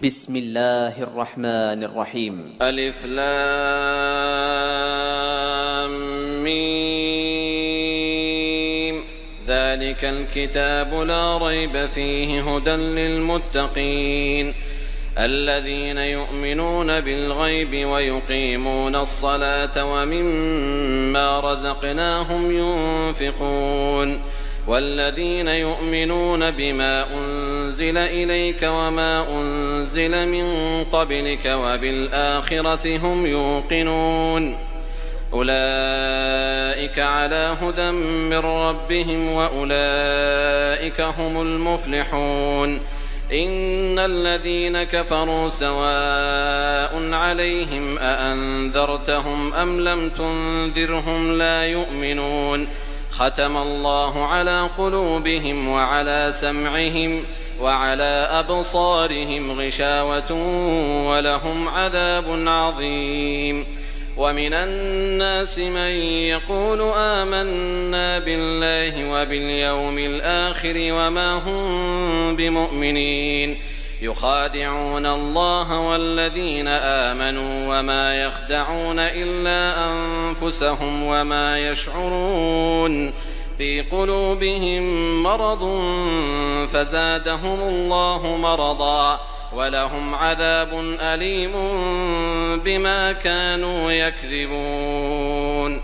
بسم الله الرحمن الرحيم. ألف لام ميم. ذلك الكتاب لا ريب فيه هدى للمتقين الذين يؤمنون بالغيب ويقيمون الصلاة ومما رزقناهم ينفقون والذين يؤمنون بما أنزل إليك وما أنزل من قبلك وبالآخرة هم يوقنون أولئك على هدى من ربهم وأولئك هم المفلحون. إن الذين كفروا سواء عليهم أأنذرتهم أم لم تنذرهم لا يؤمنون. ختم الله على قلوبهم وعلى سمعهم وعلى أبصارهم غشاوة ولهم عذاب عظيم. ومن الناس من يقول آمنا بالله وباليوم الآخر وما هم بمؤمنين يخادعون الله والذين آمنوا وما يخدعون إلا أنفسهم وما يشعرون. في قلوبهم مرض فزادهم الله مرضا ولهم عذاب أليم بما كانوا يكذبون.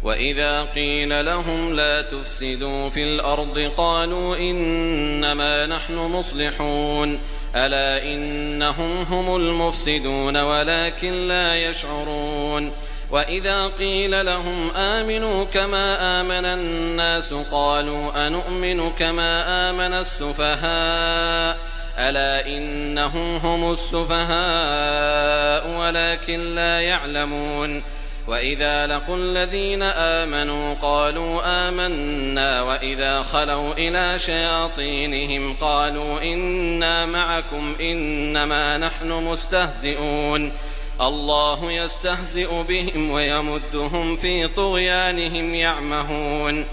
وإذا قيل لهم لا تفسدوا في الأرض قالوا إنما نحن مصلحون ألا إنهم هم المفسدون ولكن لا يشعرون. وإذا قيل لهم آمنوا كما آمن الناس قالوا أنؤمن كما آمن السفهاء ألا إنهم هم السفهاء ولكن لا يعلمون. وإذا لقوا الذين آمنوا قالوا آمنا وإذا خلوا إلى شياطينهم قالوا إنا معكم إنما نحن مستهزئون. الله يستهزئ بهم ويمدهم في طغيانهم يعمهون.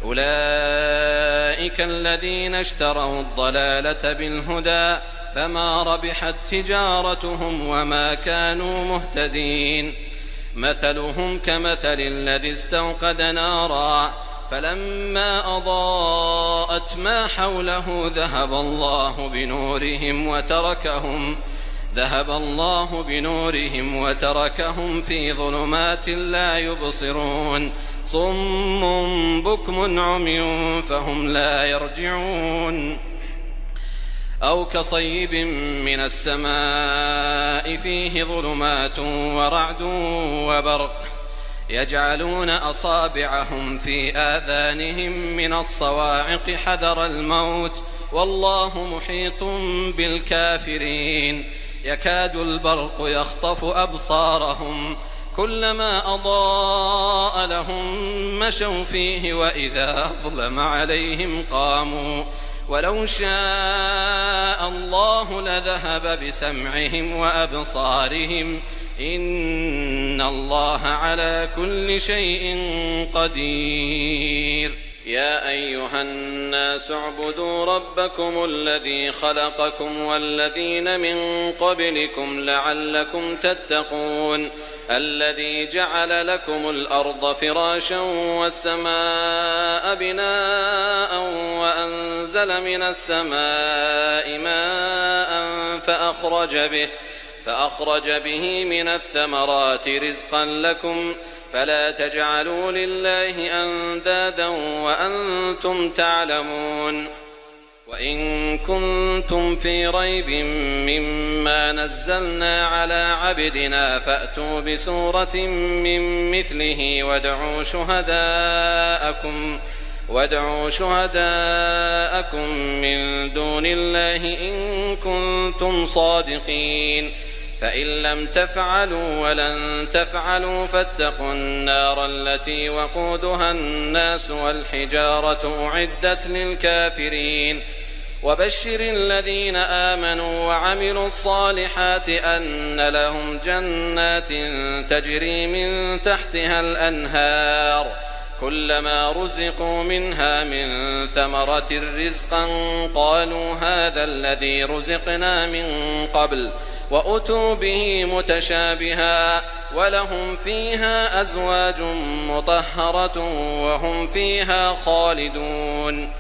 أولئك الذين اشتروا الضلالة بالهدى فما ربحت تجارتهم وما كانوا مهتدين. مثلهم كمثل الذي استوقد نارا فلما أضاءت ما حوله ذهب الله بنورهم وتركهم في ظلمات لا يبصرون. صم بكم عمي فهم لا يرجعون. أو كصيب من السماء فيه ظلمات ورعد وبرق يجعلون أصابعهم في آذانهم من الصواعق حذر الموت والله محيط بالكافرين. يكاد البرق يخطف أبصارهم كلما أضاء لهم مشوا فيه وإذا أظلم عليهم قاموا ولو شاء الله لذهب بسمعهم وأبصارهم إن الله على كل شيء قدير. يا أيها الناس اعبدوا ربكم الذي خلقكم والذين من قبلكم لعلكم تتقون. الذي جعل لكم الأرض فراشا والسماء بناء وأنزل من السماء ماء فأخرج به من الثمرات رزقا لكم فلا تجعلوا لله أندادا وأنتم تعلمون. وإن كنتم في ريب مما نزلنا على عبدنا فأتوا بسورة من مثله وادعوا شهداءكم من دون الله إن كنتم صادقين. فإن لم تفعلوا ولن تفعلوا فاتقوا النار التي وقودها الناس والحجارة أعدت للكافرين. وبشر الذين آمنوا وعملوا الصالحات أن لهم جنات تجري من تحتها الأنهار كلما رزقوا منها من ثمرة رزقا قالوا هذا الذي رزقنا من قبل وأتوا به متشابها ولهم فيها أزواج مطهرة وهم فيها خالدون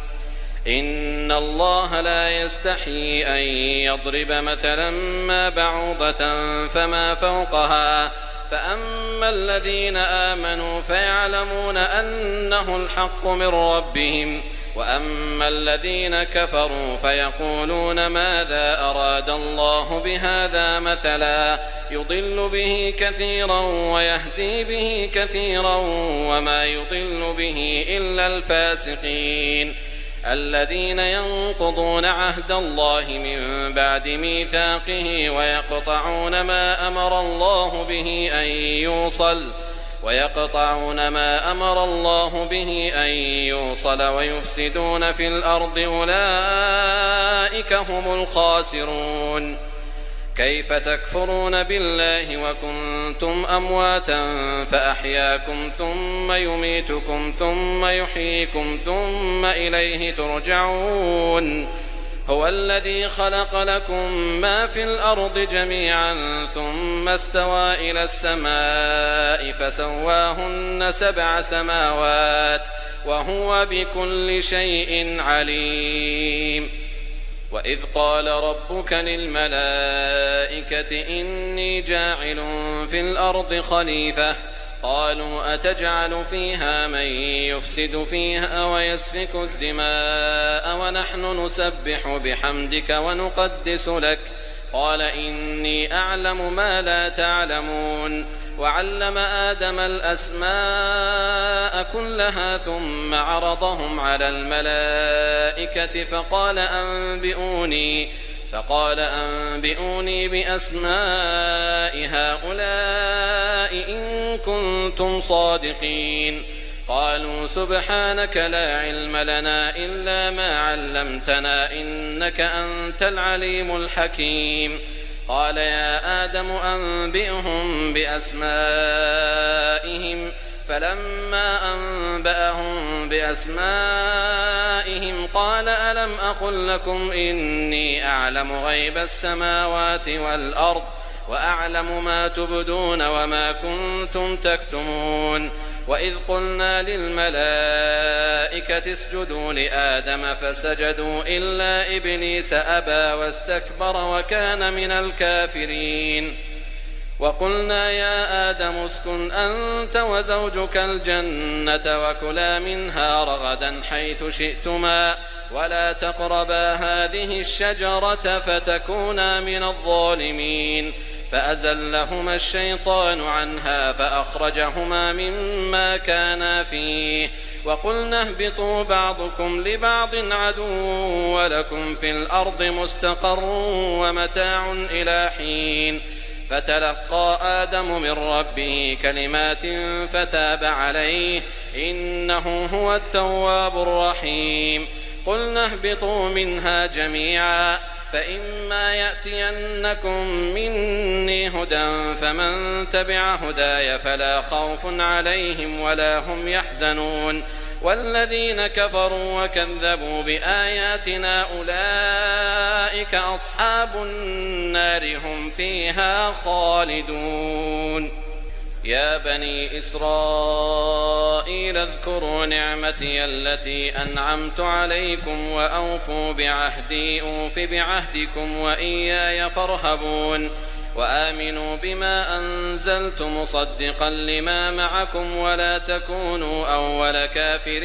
إن الله لا يستحيي أن يضرب مثلا ما بعوضة فما فوقها فأما الذين آمنوا فيعلمون أنه الحق من ربهم وأما الذين كفروا فيقولون ماذا أراد الله بهذا مثلا يضل به كثيرا ويهدي به كثيرا وما يضل به إلا الفاسقين الذين ينقضون عهد الله من بعد ميثاقه ويقطعون ما أمر الله به أن يوصل ويفسدون في الأرض أولئك هم الخاسرون كيف تكفرون بالله وكنتم أمواتا فأحياكم ثم يميتكم ثم يحييكم ثم إليه ترجعون هو الذي خلق لكم ما في الأرض جميعا ثم استوى إلى السماء فسواهن 7 سماوات وهو بكل شيء عليم وإذ قال ربك للملائكة إني جاعل في الأرض خليفة قالوا أتجعل فيها من يفسد فيها ويسفك الدماء ونحن نسبح بحمدك ونقدس لك قال إني أعلم ما لا تعلمون وعلم آدم الأسماء كلها ثم عرضهم على الملائكة فقال أنبئوني بأسماء هؤلاء إن كنتم صادقين قالوا سبحانك لا علم لنا إلا ما علمتنا إنك أنت العليم الحكيم قال يا آدم أنبئهم بأسمائهم فلما أنبأهم بأسمائهم قال ألم أقل لكم إني أعلم غيب السماوات والأرض وأعلم ما تبدون وما كنتم تكتمون وإذ قلنا للملائكة اسجدوا لآدم فسجدوا إلا إبليس أبى واستكبر وكان من الكافرين وقلنا يا آدم اسكن أنت وزوجك الجنة وكلا منها رغدا حيث شئتما ولا تقربا هذه الشجرة فتكونا من الظالمين فأزلهما الشيطان عنها فأخرجهما مما كانا فيه وقلنا اهبطوا بعضكم لبعض عدو ولكم في الأرض مستقر ومتاع إلى حين فتلقى آدم من ربه كلمات فتاب عليه إنه هو التواب الرحيم قلنا اهبطوا منها جميعا فإما يأتينكم مني هدى فمن تبع هداي فلا خوف عليهم ولا هم يحزنون والذين كفروا وكذبوا بآياتنا أولئك أصحاب النار هم فيها خالدون يا بني إسرائيل اذكروا نعمتي التي أنعمت عليكم وأوفوا بعهدي أوف بعهدكم وإياي فارهبون وآمنوا بما أنزلت مصدقا لما معكم ولا تكونوا أول كافر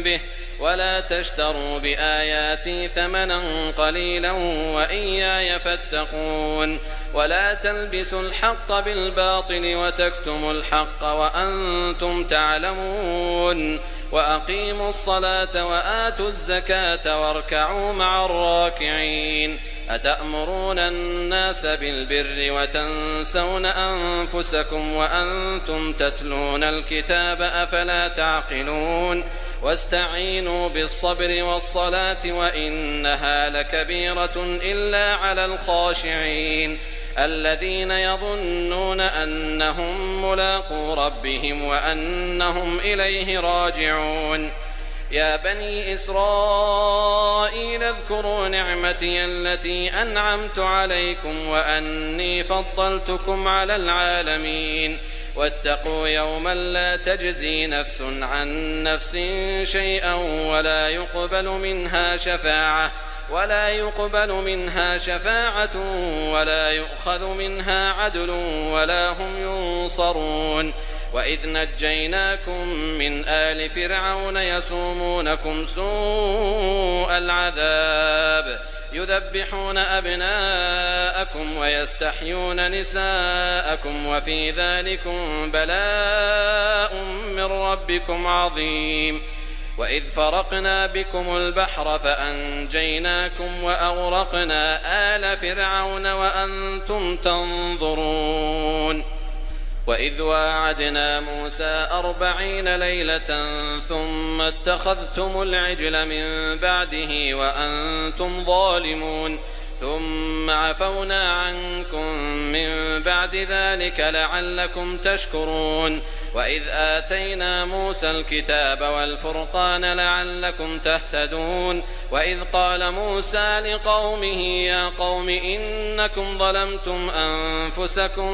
به ولا تشتروا بآياتي ثمنا قليلا وإياي فاتقون ولا تلبسوا الحق بالباطل وتكتموا الحق وأنتم تعلمون وأقيموا الصلاة وآتوا الزكاة واركعوا مع الراكعين أتأمرون الناس بالبر وتنسون أنفسكم وأنتم تتلون الكتاب أفلا تعقلون واستعينوا بالصبر والصلاة وإنها لكبيرة إلا على الخاشعين الذين يظنون أنهم ملاقو ربهم وأنهم إليه راجعون يا بني إسرائيل اذكروا نعمتي التي أنعمت عليكم وأني فضلتكم على العالمين واتقوا يوما لا تجزي نفس عن نفس شيئا ولا يقبل منها شفاعة ولا يؤخذ منها عدل ولا هم ينصرون وإذ نجيناكم من آل فرعون يسومونكم سوء العذاب يذبحون أبناءكم ويستحيون نساءكم وفي ذلكم بلاء من ربكم عظيم وإذ فرقنا بكم البحر فأنجيناكم وأغرقنا آل فرعون وأنتم تنظرون وإذ واعدنا موسى 40 ليلة ثم اتخذتم العجل من بعده وأنتم ظالمون ثم عفونا عنكم من بعد ذلك لعلكم تشكرون وإذ آتينا موسى الكتاب والفرقان لعلكم تهتدون وإذ قال موسى لقومه يا قوم إنكم ظلمتم أنفسكم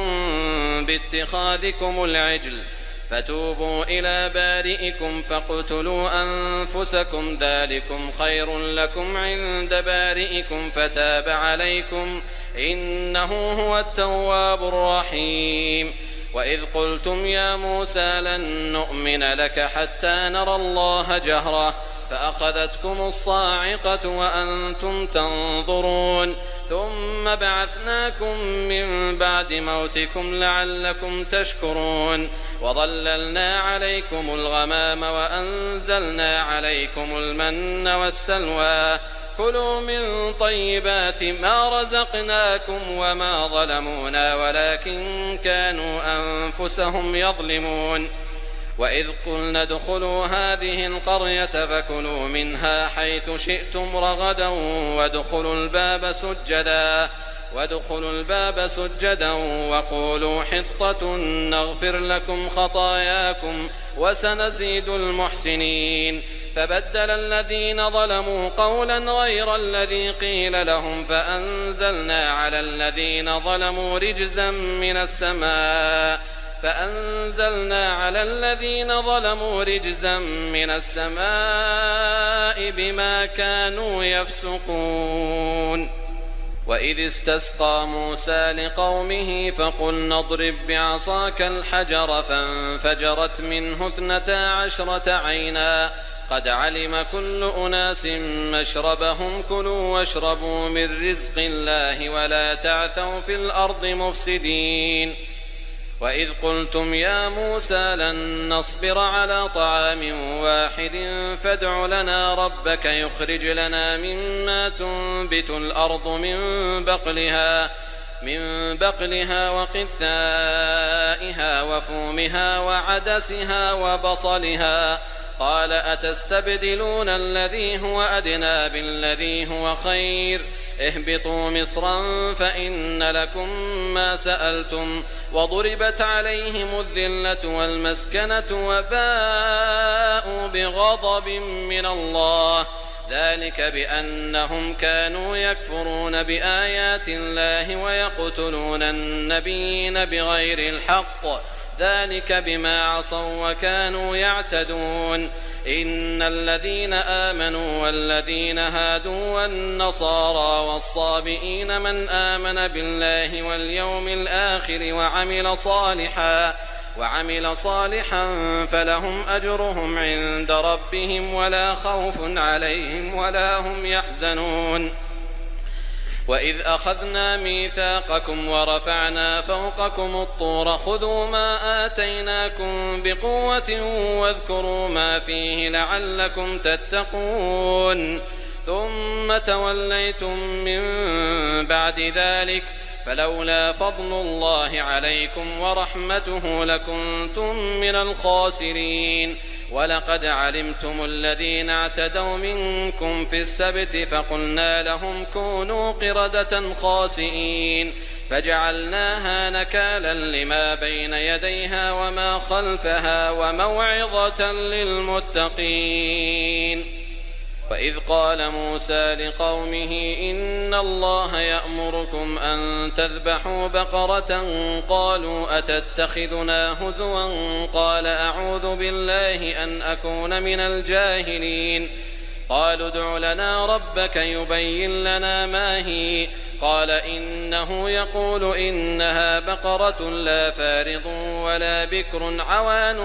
باتخاذكم العجل فتوبوا إلى بارئكم فاقتلوا أنفسكم ذلكم خير لكم عند بارئكم فتاب عليكم إنه هو التواب الرحيم وإذ قلتم يا موسى لن نؤمن لك حتى نرى الله جهرة فأخذتكم الصاعقة وأنتم تنظرون ثم بعثناكم من بعد موتكم لعلكم تشكرون وظللنا عليكم الغمام وأنزلنا عليكم المن والسلوى كلوا من طيبات ما رزقناكم وما ظلمونا ولكن كانوا أنفسهم يظلمون وإذ قلنا ادخلوا هذه القرية فكلوا منها حيث شئتم رغدا وادخلوا الباب سجدا وقولوا حطة نغفر لكم خطاياكم وسنزيد المحسنين فبدل الذين ظلموا قولا غير الذي قيل لهم فأنزلنا على الذين ظلموا رجزا من السماء بما كانوا يفسقون وإذ استسقى موسى لقومه فقلنا اضرب بعصاك الحجر فانفجرت منه 12 عينا قد علم كل أناس مشربهم كلوا واشربوا من رزق الله ولا تعثوا في الأرض مفسدين وإذ قلتم يا موسى لن نصبر على طعام واحد فادع لنا ربك يخرج لنا مما تنبت الأرض من بقلها وقثائها وفومها وعدسها وبصلها قال أتستبدلون الذي هو أدنى بالذي هو خير اهبطوا مصرا فإن لكم ما سألتم وضربت عليهم الذلة والمسكنة وباءوا بغضب من الله ذلك بأنهم كانوا يكفرون بآيات الله ويقتلون النبيين بغير الحق ذلك بما عصوا وكانوا يعتدون إن الذين آمنوا والذين هادوا والنصارى والصابئين من آمن بالله واليوم الآخر وعمل صالحا فلهم أجرهم عند ربهم ولا خوف عليهم ولا هم يحزنون وإذ أخذنا ميثاقكم ورفعنا فوقكم الطور خذوا ما آتيناكم بقوة واذكروا ما فيه لعلكم تتقون ثم توليتم من بعد ذلك فلولا فضل الله عليكم ورحمته لكنتم من الخاسرين ولقد علمتم الذين اعتدوا منكم في السبت فقلنا لهم كونوا قردة خاسئين فجعلناها نكالا لما بين يديها وما خلفها وموعظة للمتقين. وإذ قال موسى لقومه إن الله يأمركم أن تذبحوا بقرة قالوا أتتخذنا هزوا قال أعوذ بالله أن أكون من الجاهلين قالوا ادع لنا ربك يبين لنا ما هي قال إنه يقول إنها بقرة لا فارض ولا بكر عوان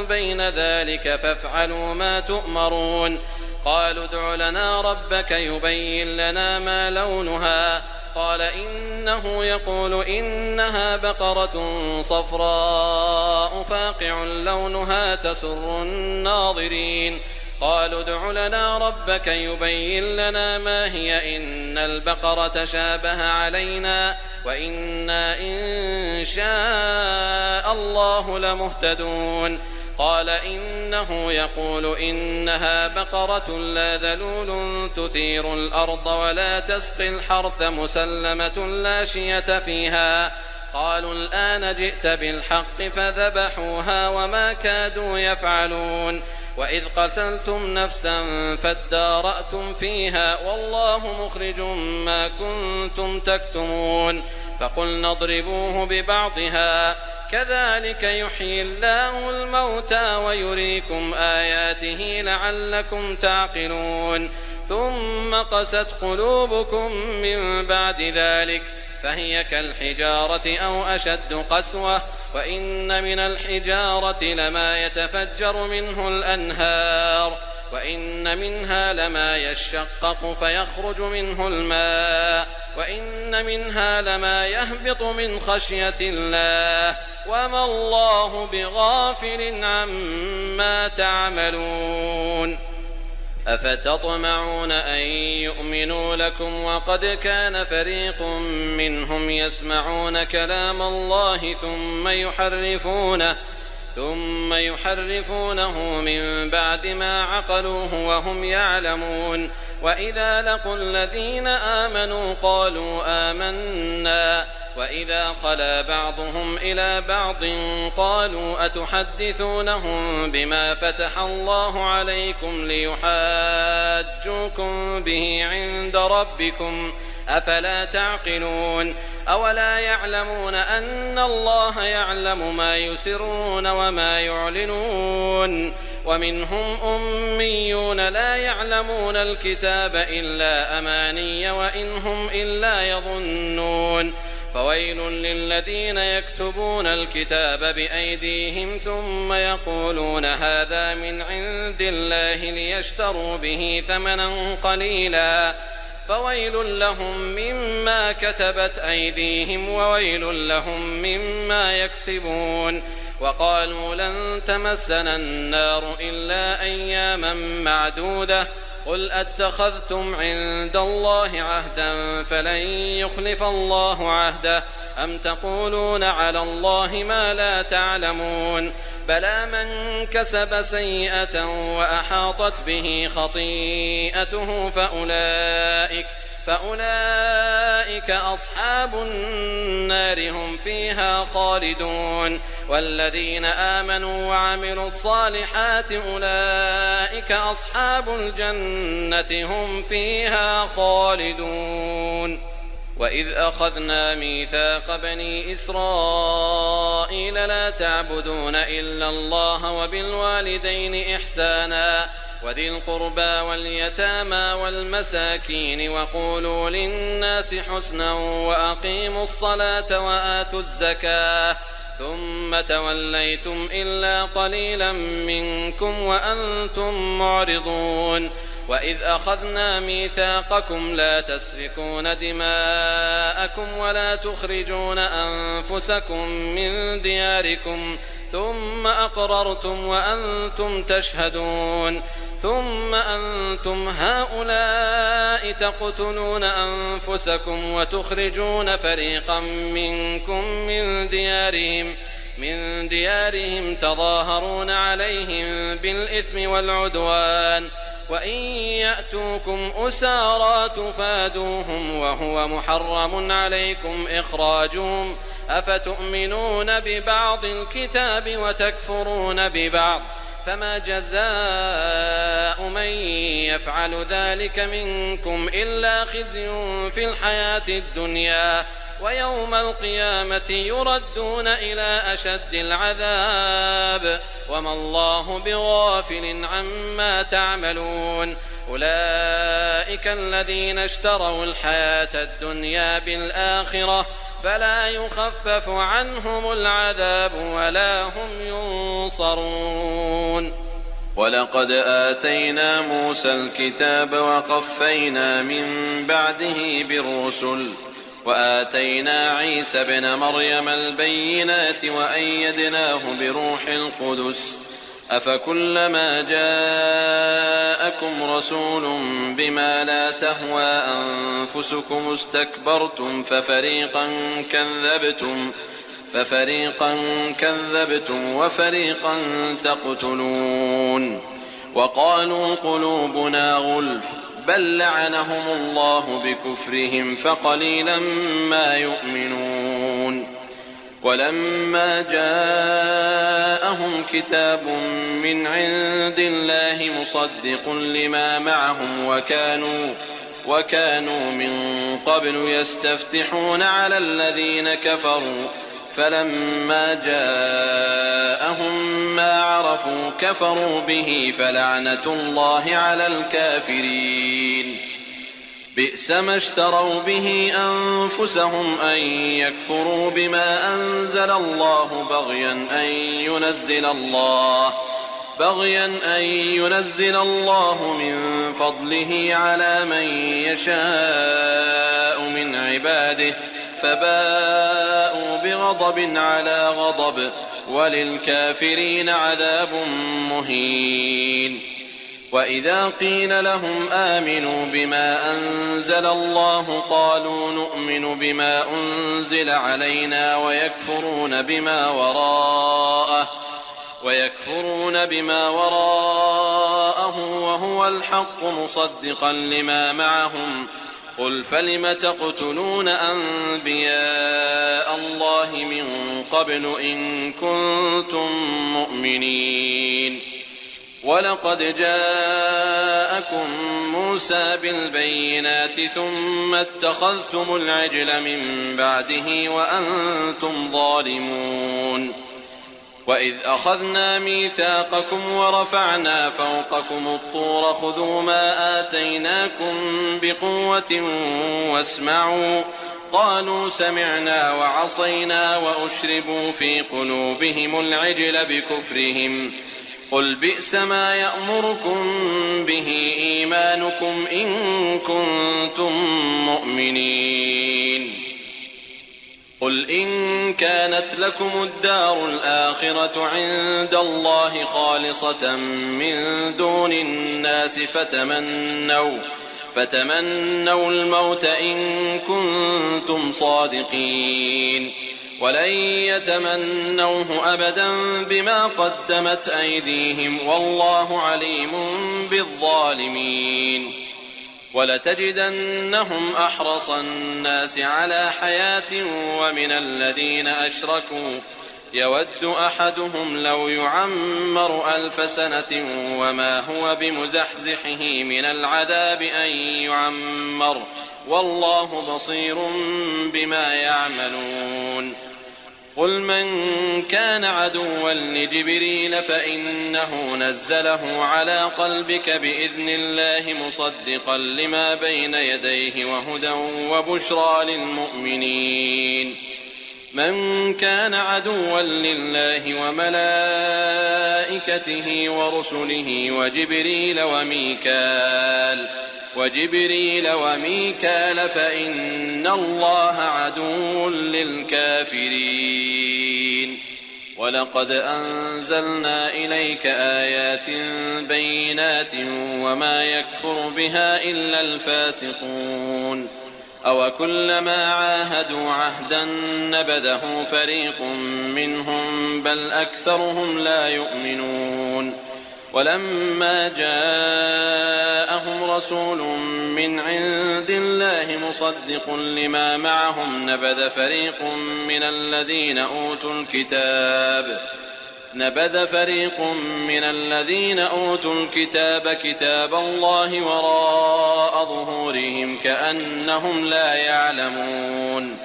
بين ذلك فافعلوا ما تؤمرون قالوا ادع لنا ربك يبين لنا ما لونها قال إنه يقول إنها بقرة صفراء فاقع لونها تسر الناظرين قالوا ادع لنا ربك يبين لنا ما هي إن البقرة شابه علينا وإنا إن شاء الله لمهتدون قال إنه يقول إنها بقرة لا ذلول تثير الأرض ولا تسقي الحرث مسلمة لا شية فيها قالوا الآن جئت بالحق فذبحوها وما كادوا يفعلون وإذ قتلتم نفسا فادارأتم فيها والله مخرج ما كنتم تكتمون فقلنا اضربوه ببعضها كذلك يحيي الله الموتى ويريكم آياته لعلكم تعقلون ثم قست قلوبكم من بعد ذلك فهي كالحجارة أو أشد قسوة وإن من الحجارة لما يتفجر منه الأنهار وإن منها لما يشقق فيخرج منه الماء وإن منها لما يهبط من خشية الله وما الله بغافل عما تعملون أفتطمعون أن يؤمنوا لكم وقد كان فريق منهم يسمعون كلام الله ثم يحرفونه من بعد ما عقلوه وهم يعلمون وإذا لقوا الذين آمنوا قالوا آمنا وإذا خلا بعضهم إلى بعض قالوا أتحدثونهم بما فتح الله عليكم ليحاجوكم به عند ربكم أفلا تعقلون أولا يعلمون أن الله يعلم ما يسرون وما يعلنون ومنهم أميون لا يعلمون الكتاب إلا أماني وإن هم إلا يظنون فويل للذين يكتبون الكتاب بأيديهم ثم يقولون هذا من عند الله ليشتروا به ثمنا قليلا فويل لهم مما كتبت أيديهم وويل لهم مما يكسبون وقالوا لن تمسنا النار إلا أياما معدودة قل أتخذتم عند الله عهدا فلن يخلف الله عهده أم تقولون على الله ما لا تعلمون بلى من كسب سيئة وأحاطت به خطيئته فأولئك أصحاب النار هم فيها خالدون والذين آمنوا وعملوا الصالحات أولئك أصحاب الجنة هم فيها خالدون وإذ أخذنا ميثاق بني إسرائيل لا تعبدون إلا الله وبالوالدين إحسانا وذي القربى واليتامى والمساكين وقولوا للناس حسنا وأقيموا الصلاة وآتوا الزكاة ثم توليتم إلا قليلا منكم وأنتم معرضون وإذ أخذنا ميثاقكم لا تسفكون دماءكم ولا تخرجون أنفسكم من دياركم ثم أقررتم وأنتم تشهدون ثم أنتم هؤلاء تقتلون أنفسكم وتخرجون فريقا منكم من ديارهم تظاهرون عليهم بالإثم والعدوان وإن يأتوكم أسارى تفادوهم وهو محرم عليكم إخراجهم أفتؤمنون ببعض الكتاب وتكفرون ببعض فما جزاء من يفعل ذلك منكم إلا خزي في الحياة الدنيا ويوم القيامة يردون إلى أشد العذاب وما الله بغافل عما تعملون أولئك الذين اشتروا الحياة الدنيا بالآخرة فلا يخفف عنهم العذاب ولا هم ينصرون. ولقد آتينا موسى الكتاب وقفينا من بعده بالرسل وآتينا عيسى ابن مريم البينات وأيدناه بروح القدس أفكلما جاءكم رسول بما لا تهوى أنفسكم استكبرتم ففريقا كذبتم وفريقا تقتلون وقالوا قلوبنا غلف بل لعنهم الله بكفرهم فقليلا ما يؤمنون ولما جاءهم كتاب من عند الله مصدق لما معهم وكانوا من قبل يستفتحون على الذين كفروا فلما جاءهم ما عرفوا كفروا به فلعنة الله على الكافرين بئس ما اشتروا به أنفسهم أن يكفروا بما أنزل الله بغيا أن ينزل الله من فضله على من يشاء من عباده فباءوا بغضب على غضب وللكافرين عذاب مهين. وإذا قيل لهم آمنوا بما أنزل الله قالوا نؤمن بما أنزل علينا ويكفرون بما وراءه وهو الحق مصدقا لما معهم قل فلم تقتلون أنبياء الله من قبل إن كنتم مؤمنين ولقد جاءكم موسى بالبينات ثم اتخذتم العجل من بعده وأنتم ظالمون وإذ أخذنا ميثاقكم ورفعنا فوقكم الطور خذوا ما آتيناكم بقوة واسمعوا قالوا سمعنا وعصينا وأشربوا في قلوبهم العجل بكفرهم قل بئس ما يأمركم به إيمانكم إن كنتم مؤمنين قل إن كانت لكم الدار الآخرة عند الله خالصة من دون الناس فتمنوا الموت إن كنتم صادقين ولن يتمنوه أبدا بما قدمت أيديهم والله عليم بالظالمين ولتجدنهم أحرص الناس على حياة ومن الذين أشركوا يود أحدهم لو يعمر 1000 سنة وما هو بمزحزحه من العذاب أن يعمر والله بصير بما يعملون قل من كان عدوا لجبريل فإنه نزله على قلبك بإذن الله مصدقا لما بين يديه وهدى وبشرى للمؤمنين من كان عدوا لله وملائكته ورسله وجبريل وميكال فإن الله عدو للكافرين ولقد أنزلنا إليك آيات بينات وما يكفر بها إلا الفاسقون أو كلما عاهدوا عهدا نبذه فريق منهم بل أكثرهم لا يؤمنون ولما جاءهم رسول من عند الله مصدق لما معهم نبذ فريق من الذين أوتوا الكتاب كتاب الله وراء ظهورهم كأنهم لا يعلمون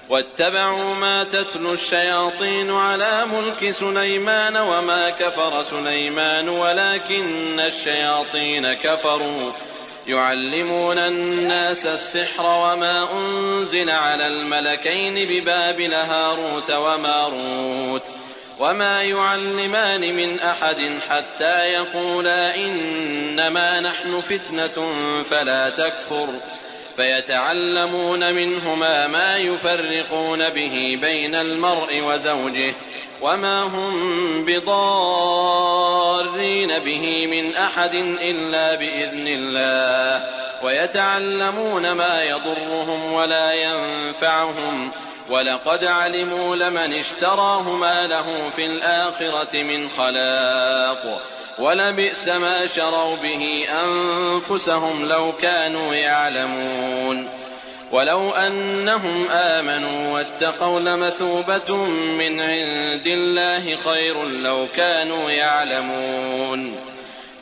واتبعوا ما تتلو الشياطين على ملك سليمان وما كفر سليمان ولكن الشياطين كفروا يعلمون الناس السحر وما أنزل على الملكين ببابل هاروت وماروت وما يعلمان من أحد حتى يقولا إنما نحن فتنة فلا تكفر فيتعلمون منهما ما يفرقون به بين المرء وزوجه وما هم بضارين به من أحد إلا بإذن الله ويتعلمون ما يضرهم ولا ينفعهم ولقد علموا لمن اشتراه ما له في الآخرة من خلاق ولبئس ما شروا به أنفسهم لو كانوا يعلمون ولو أنهم آمنوا واتقوا لمثوبة من عند الله خير لو كانوا يعلمون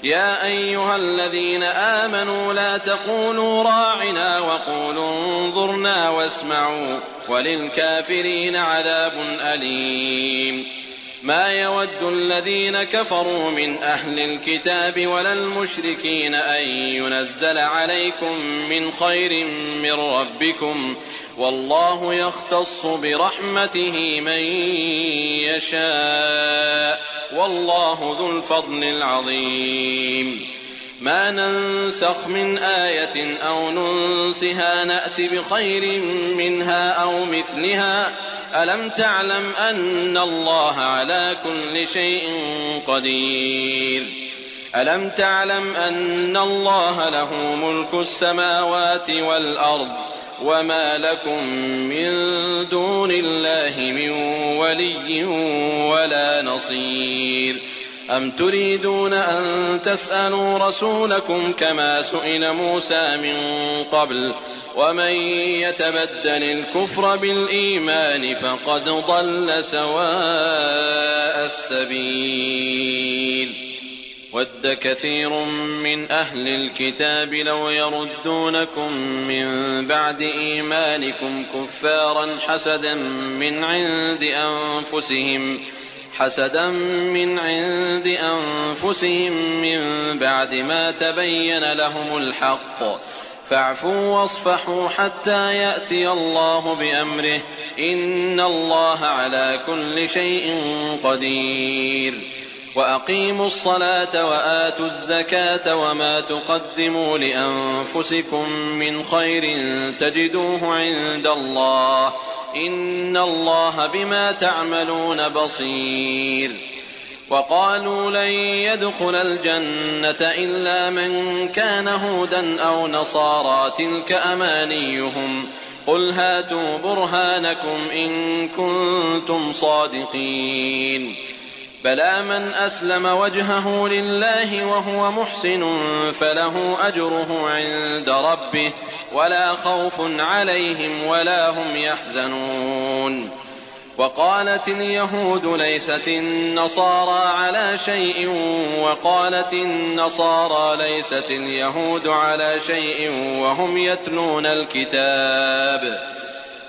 يا أيها الذين آمنوا لا تقولوا راعنا وقولوا انظرنا واسمعوا وللكافرين عذاب أليم ما يود الذين كفروا من أهل الكتاب ولا المشركين أن ينزل عليكم من خير من ربكم والله يختص برحمته من يشاء والله ذو الفضل العظيم ما ننسخ من آية أو ننسها نأت بخير منها أو مثلها ألم تعلم أن الله على كل شيء قدير ألم تعلم أن الله له ملك السماوات والأرض وما لكم من دون الله من ولي ولا نصير أم تريدون أن تسألوا رسولكم كما سئل موسى من قبل ومن يتبدل الكفر بالإيمان فقد ضل سواء السبيل ود كثير من أهل الكتاب لو يردونكم من بعد إيمانكم كفارا حسدا من عند أنفسهم من بعد ما تبين لهم الحق فاعفوا واصفحوا حتى يأتي الله بأمره إن الله على كل شيء قدير وأقيموا الصلاة وآتوا الزكاة وما تقدموا لأنفسكم من خير تجدوه عند الله إن الله بما تعملون بصير وقالوا لن يدخل الجنة إلا من كان هودا أو نصارى تلك أمانيهم قل هاتوا برهانكم إن كنتم صادقين بلى من أسلم وجهه لله وهو محسن فله أجره عند ربه ولا خوف عليهم ولا هم يحزنون وقالت اليهود ليست النصارى على شيء وقالت النصارى ليست اليهود على شيء وهم يتلون الكتاب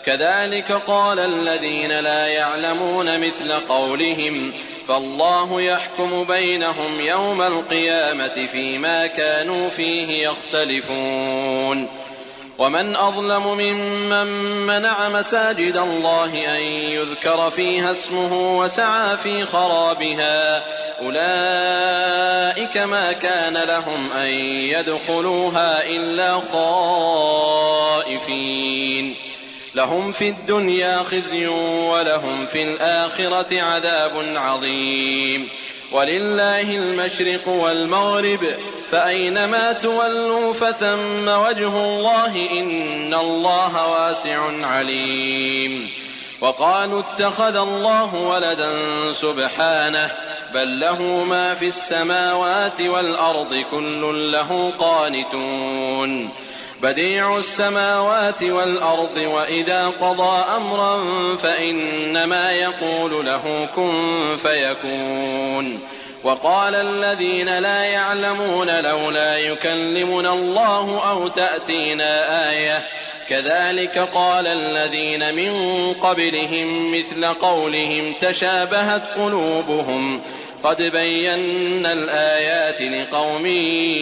كذلك قال الذين لا يعلمون مثل قولهم فالله يحكم بينهم يوم القيامة فيما كانوا فيه يختلفون ومن أظلم ممن منع مساجد الله أن يذكر فيها اسمه وسعى في خرابها أولئك ما كان لهم أن يدخلوها إلا خائفين لهم في الدنيا خزي ولهم في الآخرة عذاب عظيم ولله المشرق والمغرب فأينما تولوا فثم وجه الله إن الله واسع عليم. وقالوا اتخذ الله ولدا سبحانه بل له ما في السماوات والأرض كل له قانتون. بديع السماوات والأرض وإذا قضى أمرا فإنما يقول له كن فيكون. وقال الذين لا يعلمون لولا يكلمنا الله أو تأتينا آية كذلك قال الذين من قبلهم مثل قولهم تشابهت قلوبهم قد بينا الآيات لقوم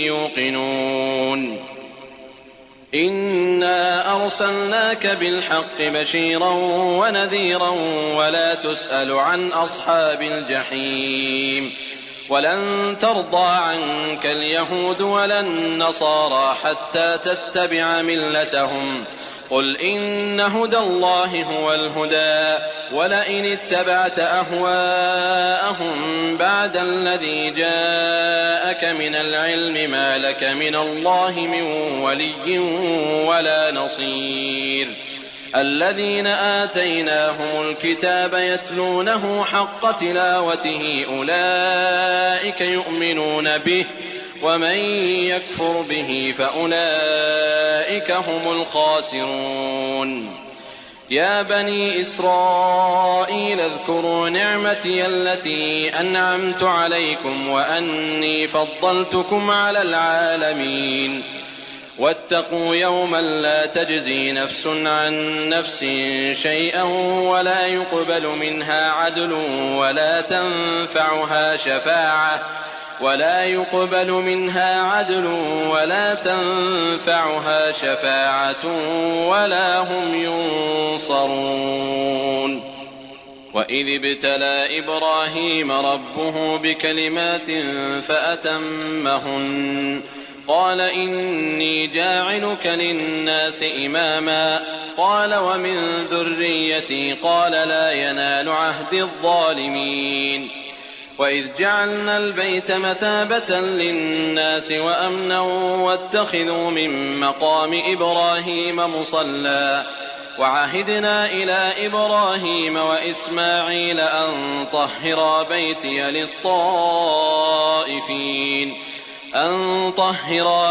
يوقنون. إنا أرسلناك بالحق بشيرا ونذيرا ولا تسأل عن أصحاب الجحيم. ولن ترضى عنك اليهود ولا النصارى حتى تتبع ملتهم قل إن هدى الله هو الهدى ولئن اتبعت أهواءهم بعد الذي جاءك من العلم ما لك من الله من ولي ولا نصير. الذين آتيناهم الكتاب يتلونه حق تلاوته أولئك يؤمنون به ومن يكفر به فأولئك هم الخاسرون. يا بني إسرائيل اذكروا نعمتي التي أنعمت عليكم وأني فضلتكم على العالمين. واتقوا يوما لا تجزي نفس عن نفس شيئا ولا يقبل منها عدل ولا تنفعها شفاعة ولا هم ينصرون. وإذ ابتلى إبراهيم ربه بكلمات فأتمهن قال إني جاعلك للناس إماما قال ومن ذريتي قال لا ينال عهد الظالمين. وإذ جعلنا البيت مثابة للناس وأمنا واتخذوا من مقام إبراهيم مصلى وعهدنا إلى إبراهيم وإسماعيل أن طهرا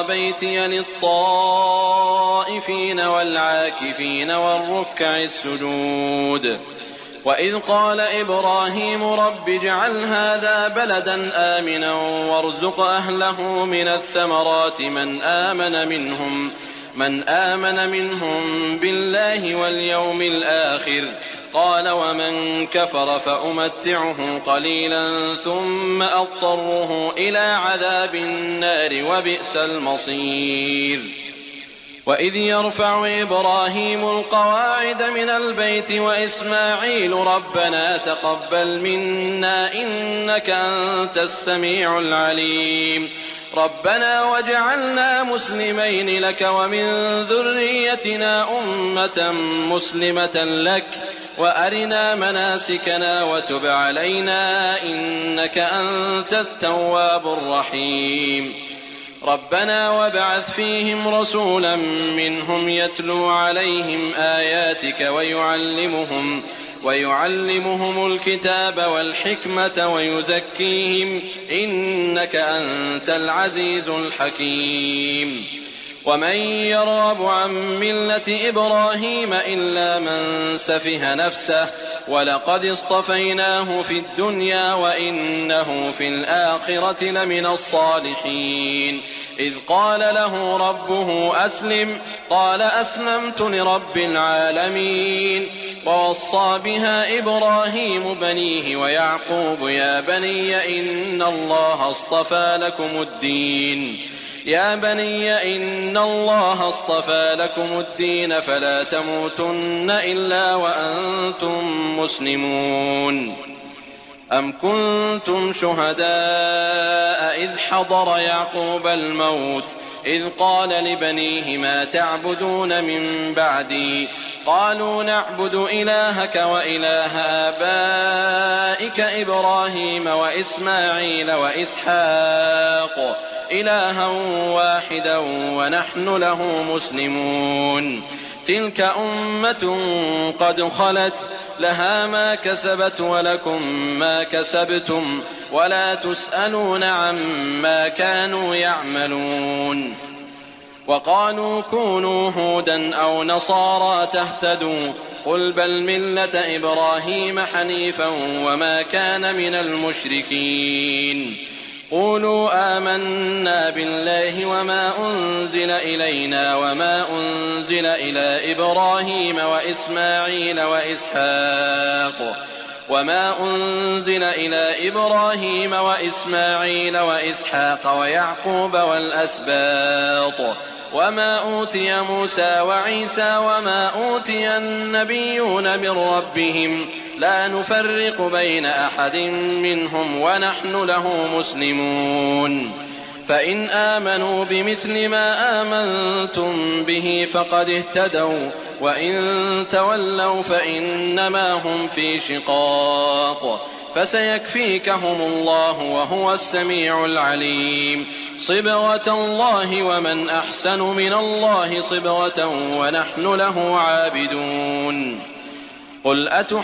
بيتي للطائفين والعاكفين والركع السجود. وإذ قال إبراهيم رب اجعل هذا بلدا آمنا وارزق أهله من الثمرات من آمن منهم بالله واليوم الآخر قال ومن كفر فأمتعه قليلا ثم أضطره إلى عذاب النار وبئس المصير. وإذ يرفع إبراهيم القواعد من البيت وإسماعيل ربنا تقبل منا إنك أنت السميع العليم ربنا واجعلنا مسلمين لك ومن ذريتنا أمة مسلمة لك وأرنا مناسكنا وتب علينا إنك أنت التواب الرحيم. ربنا وابعث فيهم رسولا منهم يتلو عليهم آياتك ويعلمهم الكتاب والحكمة ويزكيهم إنك أنت العزيز الحكيم. ومن يرغب عن ملة إبراهيم إلا من سفه نفسه ولقد اصطفيناه في الدنيا وإنه في الآخرة لمن الصالحين. إذ قال له ربه أسلم قال أسلمت لرب العالمين. ووصى بها إبراهيم بنيه ويعقوب يا بني إن الله اصطفى لكم الدين فلا تموتن إلا وأنتم مسلمون. أم كنتم شهداء إذ حضر يعقوب الموت إذ قال لبنيه ما تعبدون من بعدي قالوا نعبد إلهك وإله آبائك إبراهيم وإسماعيل وإسحاق إلها واحدا ونحن له مسلمون تلك أمة قد خلت لها ما كسبت ولكم ما كسبتم ولا تسألون عما كانوا يعملون وقالوا كونوا هودا أو نصارى تهتدوا قل بل ملة إبراهيم حنيفا وما كان من المشركين قولوا آمنا بالله وما أنزل إلينا وما أنزل إلى إبراهيم وإسماعيل وإسحاق ويعقوب والأسباط وما أوتي موسى وعيسى وما أوتي النبيون من ربهم لا نفرق بين أحد منهم ونحن له مسلمون فإن آمنوا بمثل ما آمنتم به فقد اهتدوا وإن تولوا فإنما هم في شقاق فسيكفيكهم الله وهو السميع العليم صبغة الله ومن أحسن من الله صبغة ونحن له عابدون قل أتحاجوننا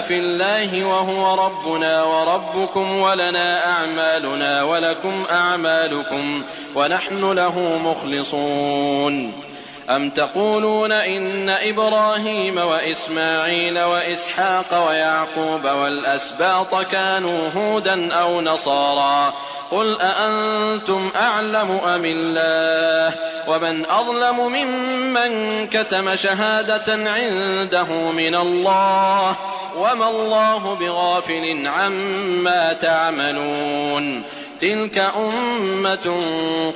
في الله وهو ربنا وربكم ولنا أعمالنا ولكم أعمالكم ونحن له مخلصون أم تقولون إن إبراهيم وإسماعيل وإسحاق ويعقوب والأسباط كانوا هودا أو نصارى قل أأنتم أعلم أم الله ومن أظلم ممن كتم شهادة عنده من الله وما الله بغافل عما تعملون تلك أمة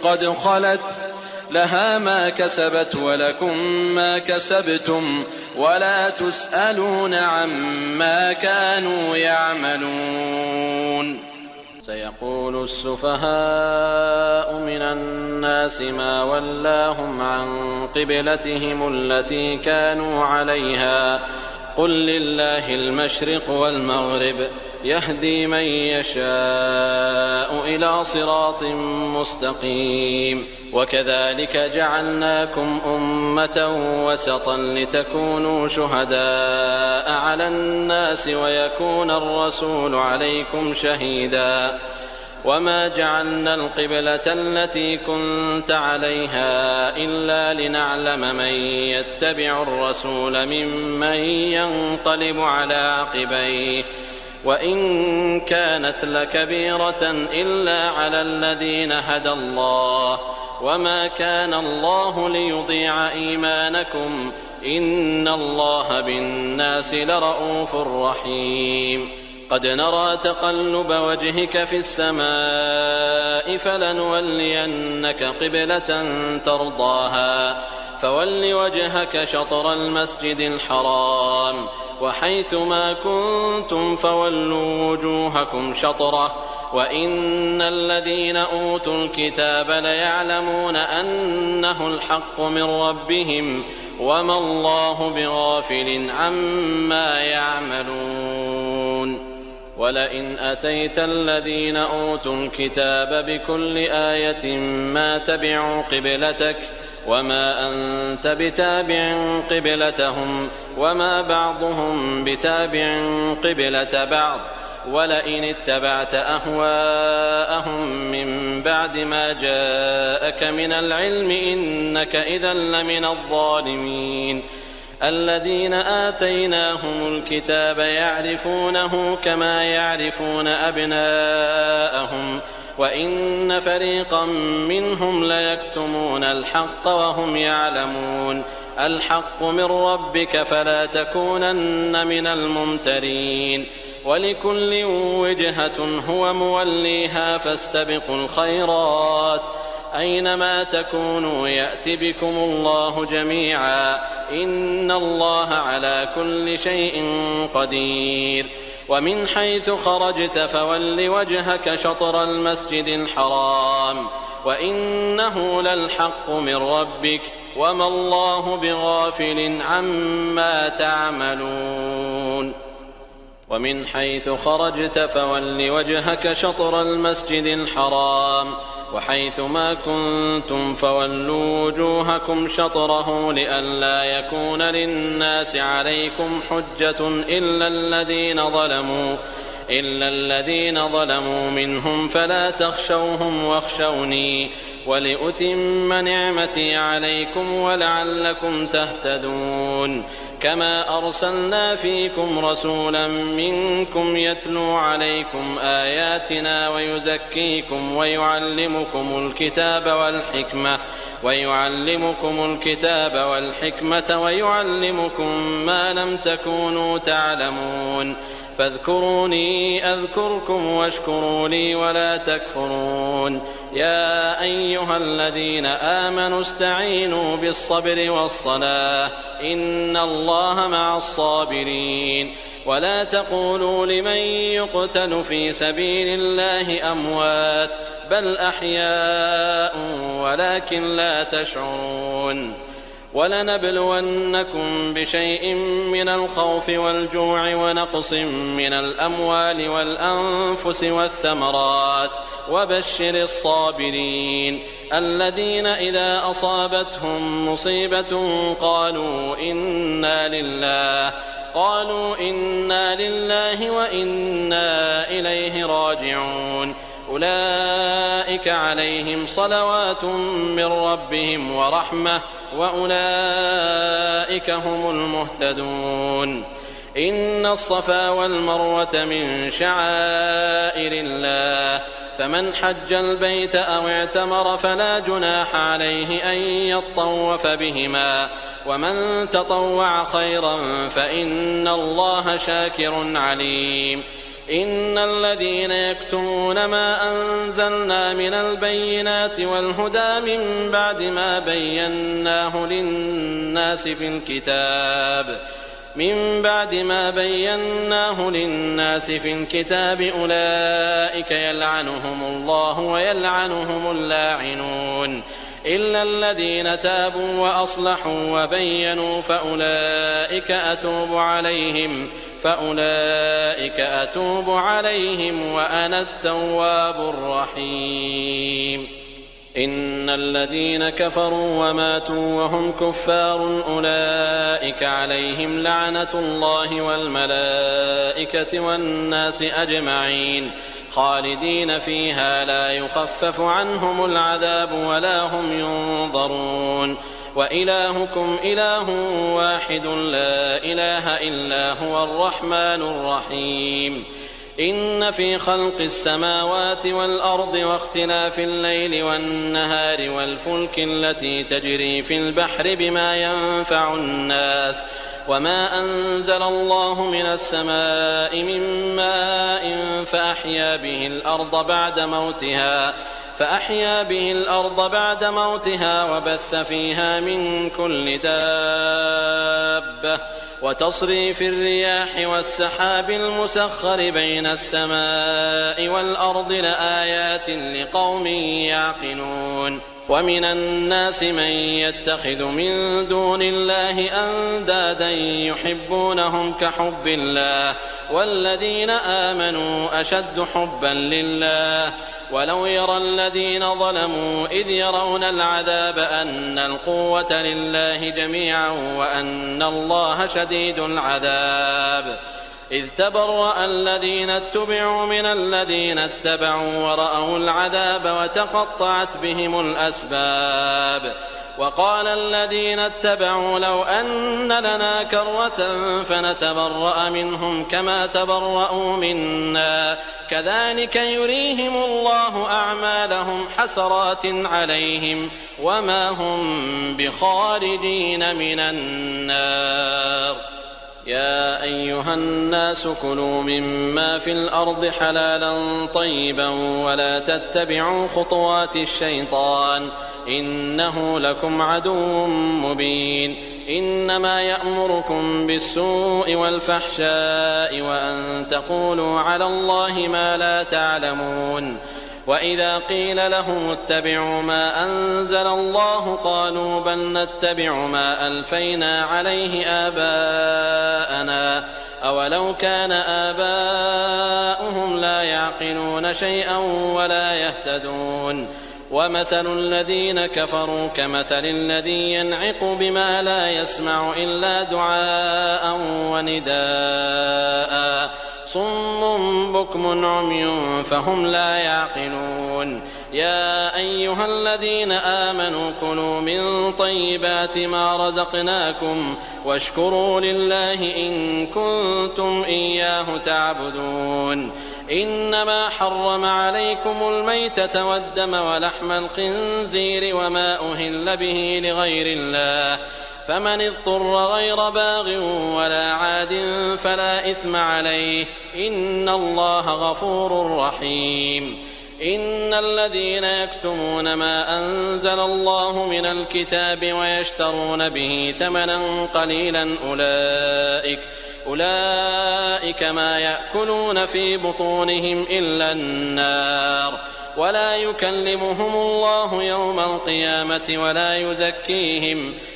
قد خلت لها ما كسبت ولكم ما كسبتم ولا تسألون عما كانوا يعملون سيقول السفهاء من الناس ما ولاهم عن قبلتهم التي كانوا عليها قل لله المشرق والمغرب يهدي من يشاء إلى صراط مستقيم وكذلك جعلناكم أمة وسطا لتكونوا شهداء على الناس ويكون الرسول عليكم شهيدا وما جعلنا القبلة التي كنت عليها إلا لنعلم من يتبع الرسول ممن ينقلب على عقبيه وإن كانت لكبيرة إلا على الذين هدى الله وما كان الله ليضيع إيمانكم إن الله بالناس لرؤوف رحيم قد نرى تقلب وجهك في السماء فلنولينك قبلة ترضاها فول وجهك شطر المسجد الحرام وحيث ما كنتم فولوا وجوهكم شطره وإن الذين أوتوا الكتاب ليعلمون أنه الحق من ربهم وما الله بغافل عما يعملون ولئن أتيت الذين أوتوا الكتاب بكل آية ما تبعوا قبلتك وما أنت بتابع قبلتهم وما بعضهم بتابع قبلة بعض ولئن اتبعت أهواءهم من بعد ما جاءك من العلم إنك إذا لمن الظالمين الذين آتيناهم الكتاب يعرفونه كما يعرفون أبناءهم وإن فريقا منهم ليكتمون الحق وهم يعلمون الحق من ربك فلا تكونن من الممترين ولكل وجهة هو موليها فاستبقوا الخيرات أينما تكونوا يأت بكم الله جميعا إن الله على كل شيء قدير ومن حيث خرجت فول وجهك شطر المسجد الحرام وإنه للحق من ربك وما الله بغافل عما تعملون ومن حيث خرجت فول وجهك شطر المسجد الحرام وحيث ما كنتم فولوا وجوهكم شطره لئلا يكون للناس عليكم حجة إلا الذين ظلموا منهم فلا تخشوهم واخشوني ولأتم نعمتي عليكم ولعلكم تهتدون كما أرسلنا فيكم رسولا منكم يتلو عليكم آياتنا ويزكيكم ويعلمكم الكتاب والحكمة ويعلمكم ما لم تكونوا تعلمون فاذكروني أذكركم واشكروا لي ولا تكفرون يا أيها الذين آمنوا استعينوا بالصبر والصلاة إن الله مع الصابرين ولا تقولوا لمن يقتل في سبيل الله أموات بل أحياء ولكن لا تشعرون ولنبلونكم بشيء من الخوف والجوع ونقص من الأموال والأنفس والثمرات وبشر الصابرين الذين إذا أصابتهم مصيبة قالوا إنا لله وإنا إليه راجعون أولئك عليهم صلوات من ربهم ورحمة وأولئك هم المهتدون إن الصفا والمروة من شعائر الله فمن حج البيت أو اعتمر فلا جناح عليه أن يطوف بهما ومن تطوع خيرا فإن الله شاكر عليم إن الذين يكتمون ما أنزلنا من البينات والهدى من بعد ما بيناه للناس في الكتاب أولئك يلعنهم الله ويلعنهم اللاعنون إلا الذين تابوا وأصلحوا وبينوا فأولئك أتوب عليهم وأنا التواب الرحيم إن الذين كفروا وماتوا وهم كفار أولئك عليهم لعنة الله والملائكة والناس أجمعين خالدين فيها لا يخفف عنهم العذاب ولا هم ينظرون وإلهكم إله واحد لا إله إلا هو الرحمن الرحيم إن في خلق السماوات والأرض واختلاف الليل والنهار والفلك التي تجري في البحر بما ينفع الناس وما أنزل الله من السماء من ماء فأحيا به الأرض بعد موتها وبث فيها من كل دابة وتصريف الرياح والسحاب المسخر بين السماء والأرض لآيات لقوم يعقلون ومن الناس من يتخذ من دون الله أندادا يحبونهم كحب الله والذين آمنوا أشد حبا لله ولو يرى الذين ظلموا إذ يرون العذاب أن القوة لله جميعا وأن الله شديد العذاب إذ تبرأ الذين اتبعوا من الذين اتبعوا ورأوا العذاب وتقطعت بهم الأسباب وقال الذين اتبعوا لو أن لنا كرة فنتبرأ منهم كما تبرأوا منا كذلك يريهم الله أعمالهم حسرات عليهم وما هم بخارجين من النار يا أيها الناس كلوا مما في الأرض حلالا طيبا ولا تتبعوا خطوات الشيطان إنه لكم عدو مبين إنما يأمركم بالسوء والفحشاء وأن تقولوا على الله ما لا تعلمون وإذا قيل لهم اتبعوا ما أنزل الله قالوا بل نتبع ما ألفينا عليه آباءنا أولو كان آباؤهم لا يعقلون شيئا ولا يهتدون ومثل الذين كفروا كمثل الذي ينعق بما لا يسمع إلا دعاء ونداء صم بكم عمي فهم لا يعقلون يا أيها الذين آمنوا كلوا من طيبات ما رزقناكم واشكروا لله إن كنتم إياه تعبدون إنما حرم عليكم الميتة والدم ولحم الخنزير وما أهل به لغير الله فمن اضطر غير باغ ولا عاد فلا إثم عليه إن الله غفور رحيم إن الذين يكتمون ما أنزل الله من الكتاب ويشترون به ثمنا قليلا أولئك ما يأكلون في بطونهم إلا النار ولا يكلمهم الله يوم القيامة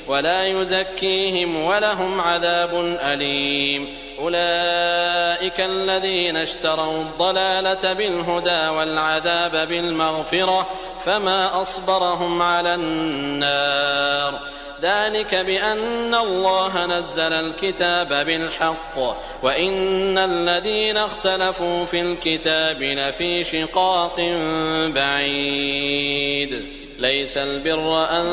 ولا يزكيهم ولهم عذاب أليم أولئك الذين اشتروا الضلالة بالهدى والعذاب بالمغفرة فما أصبرهم على النار ذلك بأن الله نزل الكتاب بالحق وإن الذين اختلفوا في الكتاب لفي شقاق بعيد ليس البر أن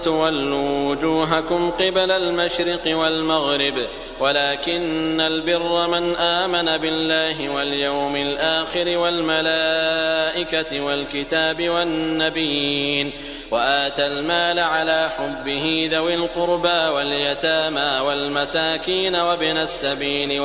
تولوا وجوهكم قبل المشرق والمغرب ولكن البر من آمن بالله واليوم الآخر والملائكة والكتاب والنبيين وآتى المال على حبه ذوي القربى واليتامى والمساكين وابن السبيل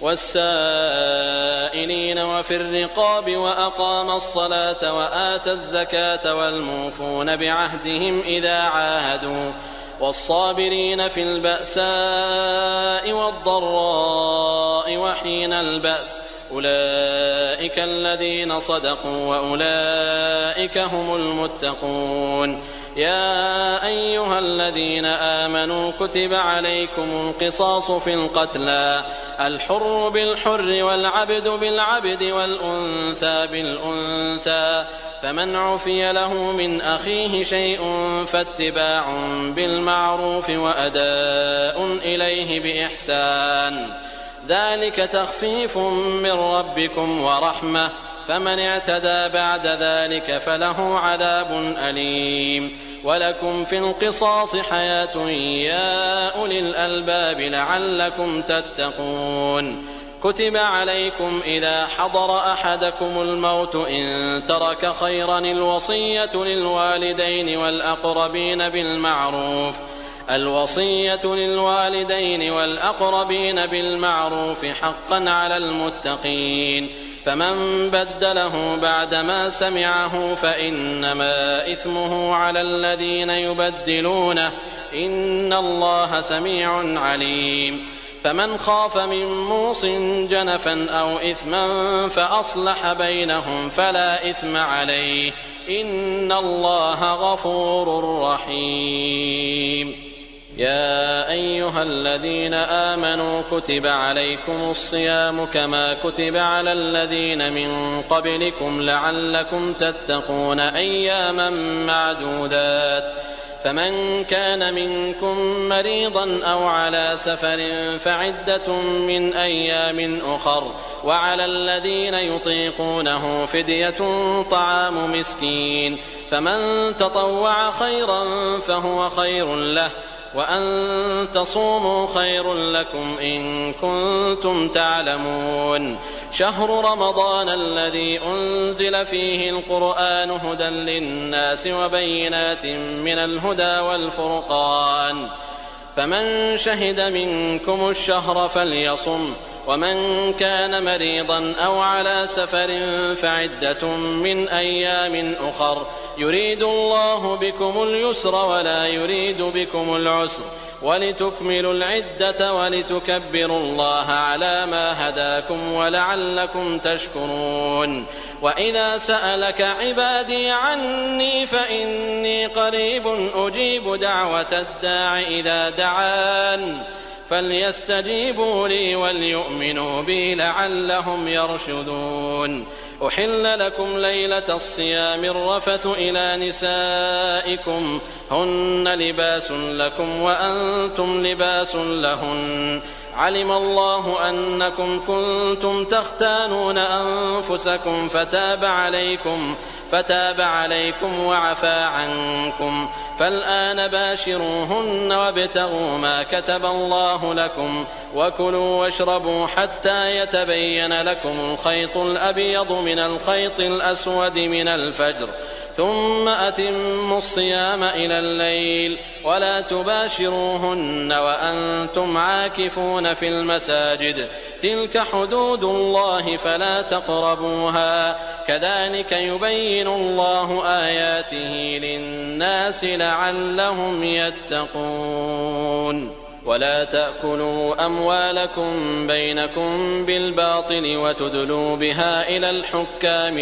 والسائلين وفي الرقاب وأقام الصلاة وآتى الزكاة والموفون بعهدهم إذا عاهدوا والصابرين في البأساء والضراء وحين البأس أولئك الذين صدقوا وأولئك هم المتقون يا أيها الذين آمنوا كتب عليكم القصاص في القتلى الحر بالحر والعبد بالعبد والأنثى بالأنثى فمن عفي له من أخيه شيء فاتباع بالمعروف وأداء إليه بإحسان ذلك تخفيف من ربكم ورحمة فمن اعتدى بعد ذلك فله عذاب أليم ولكم في القصاص حياة يا أولي الألباب لعلكم تتقون كتب عليكم إذا حضر أحدكم الموت إن ترك خيرا الوصية للوالدين والأقربين بالمعروف حقا على المتقين فمن بدله بعدما سمعه فإنما إثمه على الذين يبدلونه إن الله سميع عليم فمن خاف من موص جنفا أو إثما فأصلح بينهم فلا إثم عليه إن الله غفور رحيم يا أيها الذين آمنوا كتب عليكم الصيام كما كتب على الذين من قبلكم لعلكم تتقون أياما معدودات فمن كان منكم مريضا أو على سفر فعدة من أيام أخر وعلى الذين يطيقونه فدية طعام مسكين فمن تطوع خيرا فهو خير له وأن تصوموا خير لكم إن كنتم تعلمون شهر رمضان الذي أنزل فيه القرآن هدى للناس وبينات من الهدى والفرقان فمن شهد منكم الشهر فليصم ومن كان مريضا أو على سفر فعدة من أيام أخر يريد الله بكم اليسر ولا يريد بكم العسر ولتكملوا العدة ولتكبروا الله على ما هداكم ولعلكم تشكرون. وإذا سألك عبادي عني فإني قريب أجيب دعوة الداع إذا دعان فليستجيبوا لي وليؤمنوا بي لعلهم يرشدون. أحل لكم ليلة الصيام الرفث إلى نسائكم هن لباس لكم وأنتم لباس لهن علم الله أنكم كنتم تختانون أنفسكم فتاب عليكم وعفى عنكم فالآن باشروهن وابتغوا ما كتب الله لكم وكلوا واشربوا حتى يتبين لكم الخيط الأبيض من الخيط الأسود من الفجر ثم أتموا الصيام إلى الليل ولا تباشروهن وأنتم عاكفون في المساجد تلك حدود الله فلا تقربوها كذلك يبين الله آياته للناس لعلهم يتقون. ولا تأكلوا أموالكم بينكم بالباطل وتدلوا بها إلى الحكام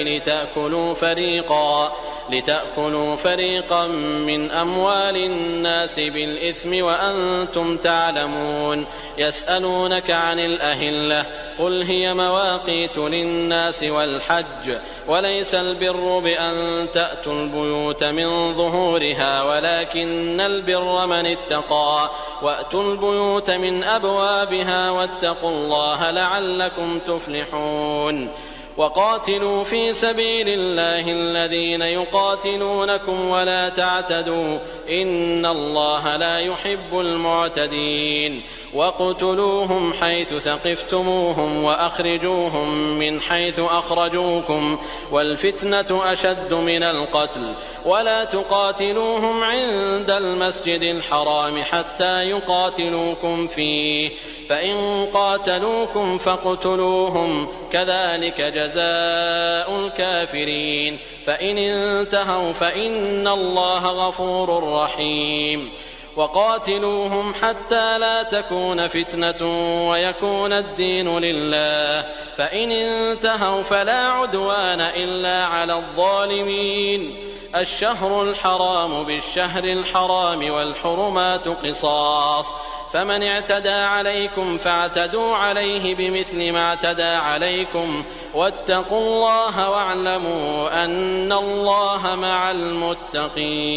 لتأكلوا فريقا من أموال الناس بالإثم وأنتم تعلمون. يسألونك عن الأهلة قل هي مواقيت للناس والحج وليس البر بأن تأتوا البيوت من ظهورها ولكن البر من اتقى وأتوا البيوت من أبوابها واتقوا الله لعلكم تفلحون. وقاتلوا في سبيل الله الذين يقاتلونكم ولا تعتدوا إن الله لا يحب المعتدين. واقتلوهم حيث ثقفتموهم وأخرجوهم من حيث أخرجوكم والفتنة أشد من القتل ولا تقاتلوهم عند المسجد الحرام حتى يقاتلوكم فيه فإن قاتلوكم فاقتلوهم كذلك جزاء الكافرين فإن انتهوا فإن الله غفور رحيم. وقاتلوهم حتى لا تكون فتنة ويكون الدين لله فإن انتهوا فلا عدوان إلا على الظالمين. الشهر الحرام بالشهر الحرام والحرمات قصاص فمن اعتدى عليكم فاعتدوا عليه بمثل ما اعتدى عليكم واتقوا الله واعلموا أن الله مع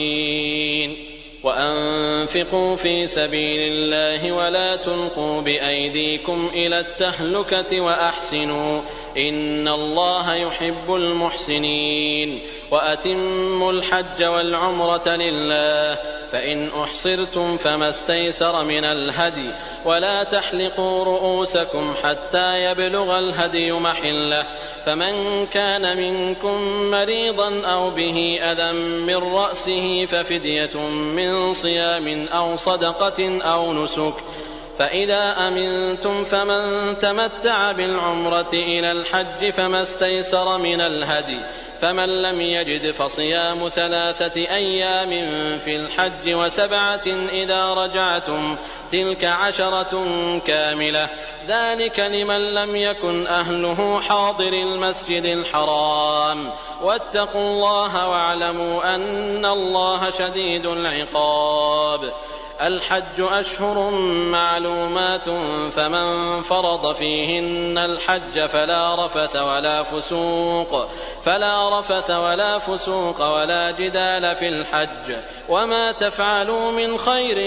المتقين. وأنفقوا في سبيل الله ولا تلقوا بأيديكم إلى التهلكة وأحسنوا إن الله يحب المحسنين. وأتموا الحج والعمرة لله فإن أحصرتم فما استيسر من الهدي ولا تحلقوا رؤوسكم حتى يبلغ الهدي محله فمن كان منكم مريضا أو به أذى من رأسه ففدية من صيام أو صدقة أو نسك فإذا أمنتم فمن تمتع بالعمرة إلى الحج فما استيسر من الهدي فمن لم يجد فصيام 3 أيام في الحج و7 إذا رجعتم تلك 10 كاملة ذلك لمن لم يكن أهله حاضر المسجد الحرام واتقوا الله واعلموا أن الله شديد العقاب. الحج أشهر معلومات فمن فرض فيهن الحج فلا رفث ولا فسوق ولا جدال في الحج وما تفعلوا من خير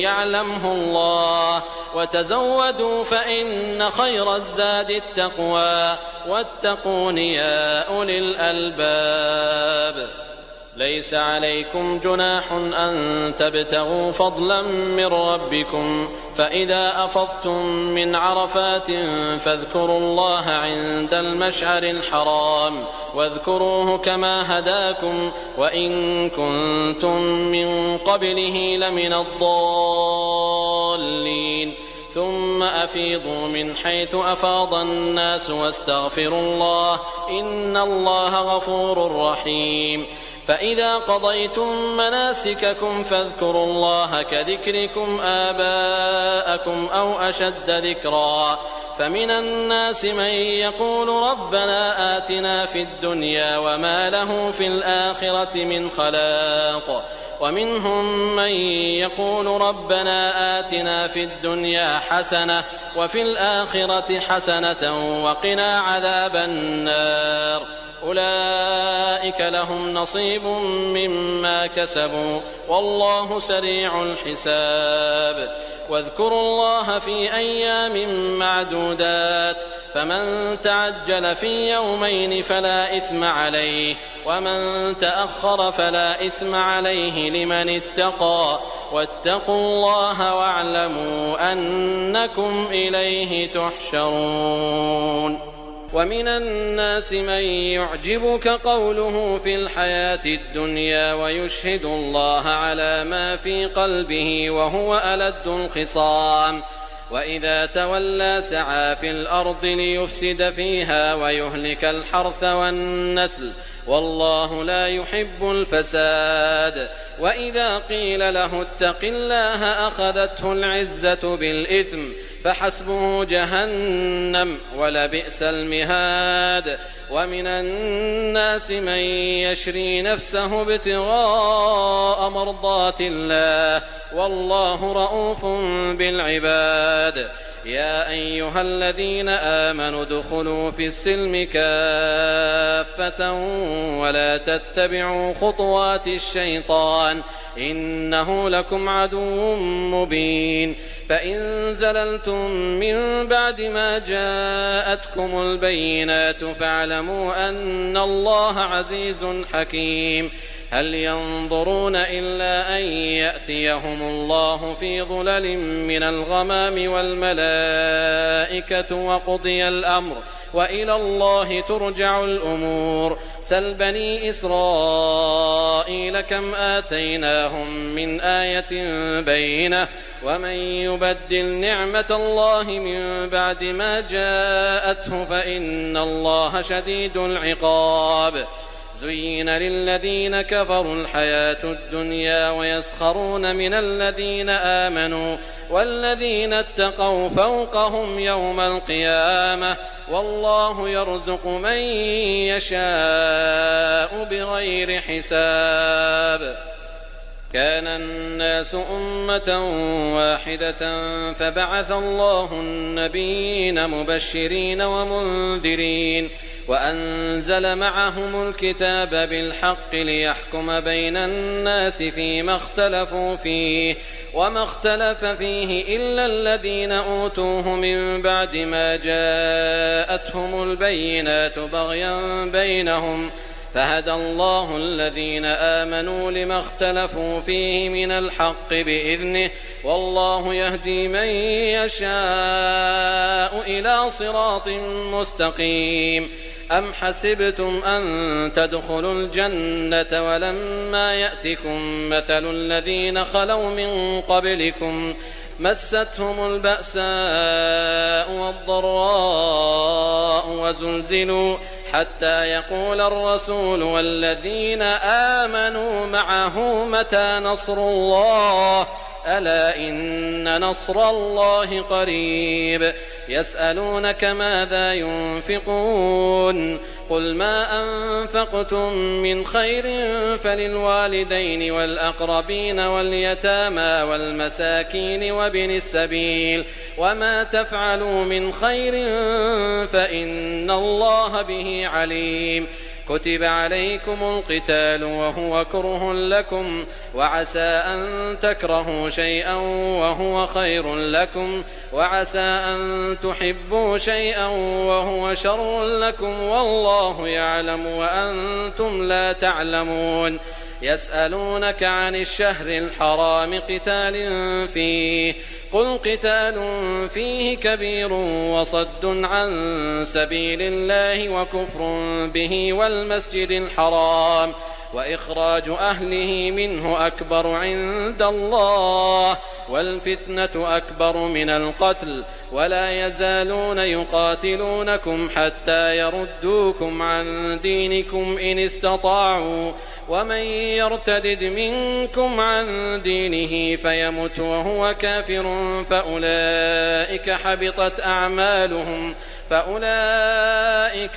يعلمه الله وتزودوا فإن خير الزاد التقوى واتقون يا أولي الألباب. ليس عليكم جناح أن تبتغوا فضلا من ربكم فإذا أفضتم من عرفات فاذكروا الله عند المشعر الحرام واذكروه كما هداكم وإن كنتم من قبله لمن الضالين ثم أفيضوا من حيث أفاض الناس واستغفروا الله إن الله غفور رحيم. فإذا قضيتم مناسككم فاذكروا الله كذكركم آباءكم أو أشد ذكرا فمن الناس من يقول ربنا آتنا في الدنيا وما له في الآخرة من خلاق ومنهم من يقول ربنا آتنا في الدنيا حسنة وفي الآخرة حسنة وقنا عذاب النار أولئك لهم نصيب مما كسبوا والله سريع الحساب واذكروا الله في أيام معدودات فمن تعجل في يومين فلا إثم عليه ومن تأخر فلا إثم عليه لمن اتقى واتقوا الله واعلموا أنكم إليه تحشرون ومن الناس من يعجبك قوله في الحياة الدنيا ويشهد الله على ما في قلبه وهو ألد الخصام وإذا تولى سعى في الأرض ليفسد فيها ويهلك الحرث والنسل والله لا يحب الفساد وإذا قيل له اتق الله أخذته العزة بالإثم فحسبه جهنم ولبئس المهاد ومن الناس من يشري نفسه ابتغاء مرضات الله والله رؤوف بالعباد يا أيها الذين آمنوا ادخلوا في السلم كافة ولا تتبعوا خطوات الشيطان إنه لكم عدو مبين فإن زللتم من بعد ما جاءتكم البينات فاعلموا أن الله عزيز حكيم هل ينظرون إلا أن يأتيهم الله في ظلل من الغمام والملائكة وقضي الأمر وإلى الله ترجع الأمور سل بني إسرائيل كم آتيناهم من آية بينة ومن يبدل نعمة الله من بعد ما جاءته فإن الله شديد العقاب زين للذين كفروا الحياة الدنيا ويسخرون من الذين آمنوا والذين اتقوا فوقهم يوم القيامة والله يرزق من يشاء بغير حساب كان الناس أمة واحدة فبعث الله النبيين مبشرين ومنذرين وأنزل معهم الكتاب بالحق ليحكم بين الناس فيما اختلفوا فيه وما اختلف فيه إلا الذين أوتوه من بعد ما جاءتهم البينات بغيا بينهم فهدى الله الذين آمنوا لما اختلفوا فيه من الحق بإذنه والله يهدي من يشاء إلى صراط مستقيم أم حسبتم أن تدخلوا الجنة ولما يأتكم مثل الذين خلوا من قبلكم مستهم البأساء والضراء وزلزلوا حتى يقول الرسول والذين آمنوا معه متى نصر الله ألا إن نصر الله قريب يسألونك ماذا ينفقون قل ما أنفقتم من خير فللوالدين والأقربين واليتامى والمساكين وابن السبيل وما تفعلوا من خير فإن الله به عليم كتب عليكم القتال وهو كره لكم وعسى أن تكرهوا شيئا وهو خير لكم وعسى أن تحبوا شيئا وهو شر لكم والله يعلم وأنتم لا تعلمون يسألونك عن الشهر الحرام قتال فيه قل قتال فيه كبير وصد عن سبيل الله وكفر به والمسجد الحرام وإخراج أهله منه أكبر عند الله والفتنة أكبر من القتل ولا يزالون يقاتلونكم حتى يردوكم عن دينكم إن استطاعوا ومن يرتدد منكم عن دينه فيمت وهو كافر فأولئك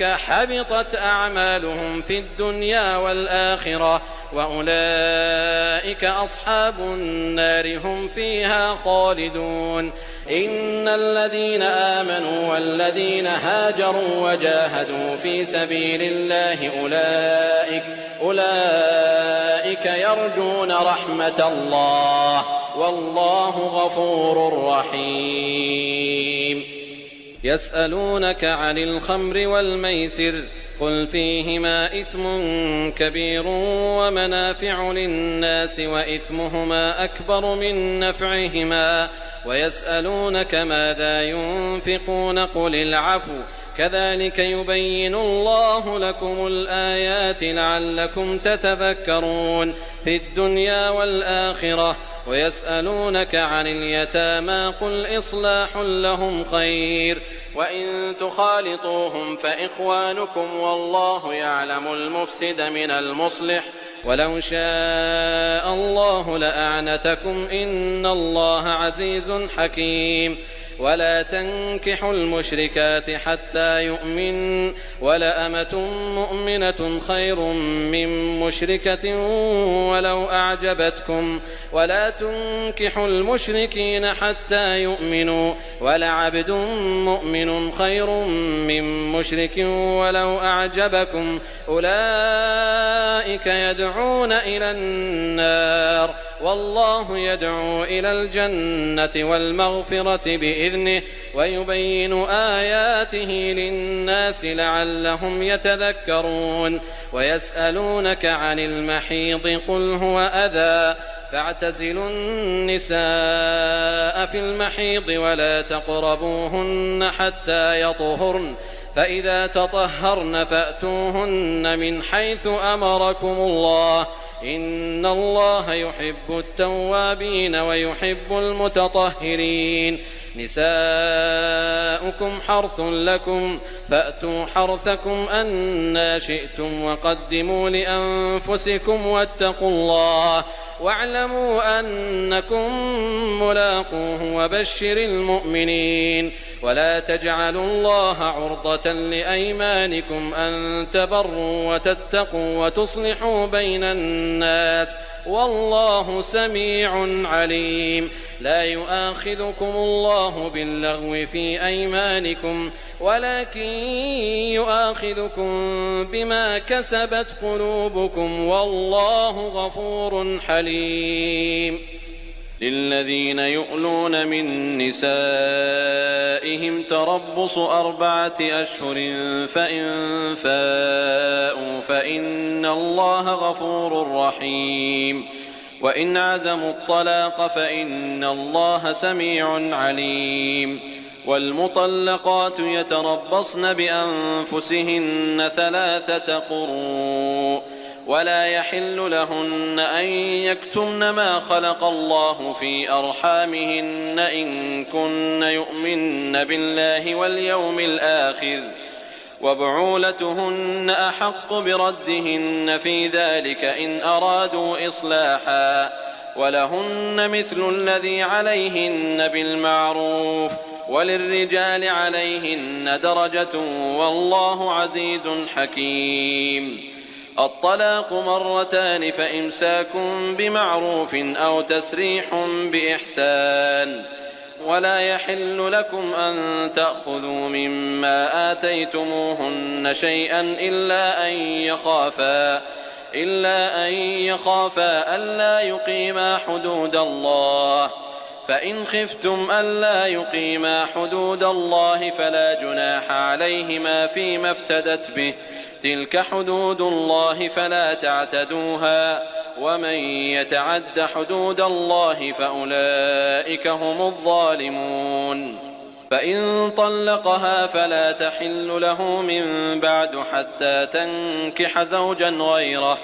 حبطت أعمالهم في الدنيا والآخرة وأولئك أصحاب النار هم فيها خالدون. إن الذين آمنوا والذين هاجروا وجاهدوا في سبيل الله أولئك يرجون رحمة الله والله غفور رحيم. يسألونك عن الخمر والميسر قل فيهما إثم كبير ومنافع للناس وإثمهما أكبر من نفعهما ويسألونك ماذا ينفقون قل العفو كذلك يبين الله لكم الآيات لعلكم تتفكرون في الدنيا والآخرة. ويسألونك عن اليتامى قل إصلاح لهم خير وإن تخالطوهم فإخوانكم والله يعلم المفسد من المصلح ولو شاء الله لأعنتكم إن الله عزيز حكيم. ولا تنكحوا المشركات حتى يؤمن ولأمة مؤمنة خير من مشركة ولو أعجبتكم ولا تنكحوا المشركين حتى يؤمنوا ولعبد مؤمن خير من مشرك ولو أعجبكم أولئك يدعون إلى النار والله يدعو إلى الجنة والمغفرة بإذنه ويبين آياته للناس لعلهم يتذكرون. ويسألونك عن المحيض قل هو أذى فاعتزلوا النساء في المحيض ولا تقربوهن حتى يطهرن فإذا تطهرن فأتوهن من حيث أمركم الله إن الله يحب التوابين ويحب المتطهرين. نساؤكم حرث لكم فأتوا حرثكم أنى شئتم وقدموا لأنفسكم واتقوا الله واعلموا أنكم ملاقوه وبشر المؤمنين. ولا تجعلوا الله عرضة لأيمانكم أن تبروا وتتقوا وتصلحوا بين الناس والله سميع عليم. لا يؤاخذكم الله باللغو في أيمانكم ولكن يؤاخذكم بما كسبت قلوبكم والله غفور حليم. للذين يؤلون من نسائهم تربص 4 أشهر فإن فاءوا فإن الله غفور رحيم. وإن عزموا الطلاق فإن الله سميع عليم. والمطلقات يتربصن بأنفسهن 3 قروء ولا يحل لهن أن يكتمن ما خلق الله في أرحامهن إن كن يؤمن بالله واليوم الآخر وبعولتهن أحق بردهن في ذلك إن أرادوا إصلاحا ولهن مثل الذي عليهن بالمعروف وللرجال عليهن درجة والله عزيز حكيم. الطلاق 2 فإمساك بمعروف أو تسريح بإحسان. ولا يحل لكم أن تأخذوا مما آتيتموهن شيئا إلا أن يخافا ألا يقيما حدود الله فإن خفتم ألا يقيما حدود الله فلا جناح عليهما فيما افتدت به تلك حدود الله فلا تعتدوها ومن يتعد حدود الله فأولئك هم الظالمون. فإن طلقها فلا تحل له من بعد حتى تنكح زوجا غيره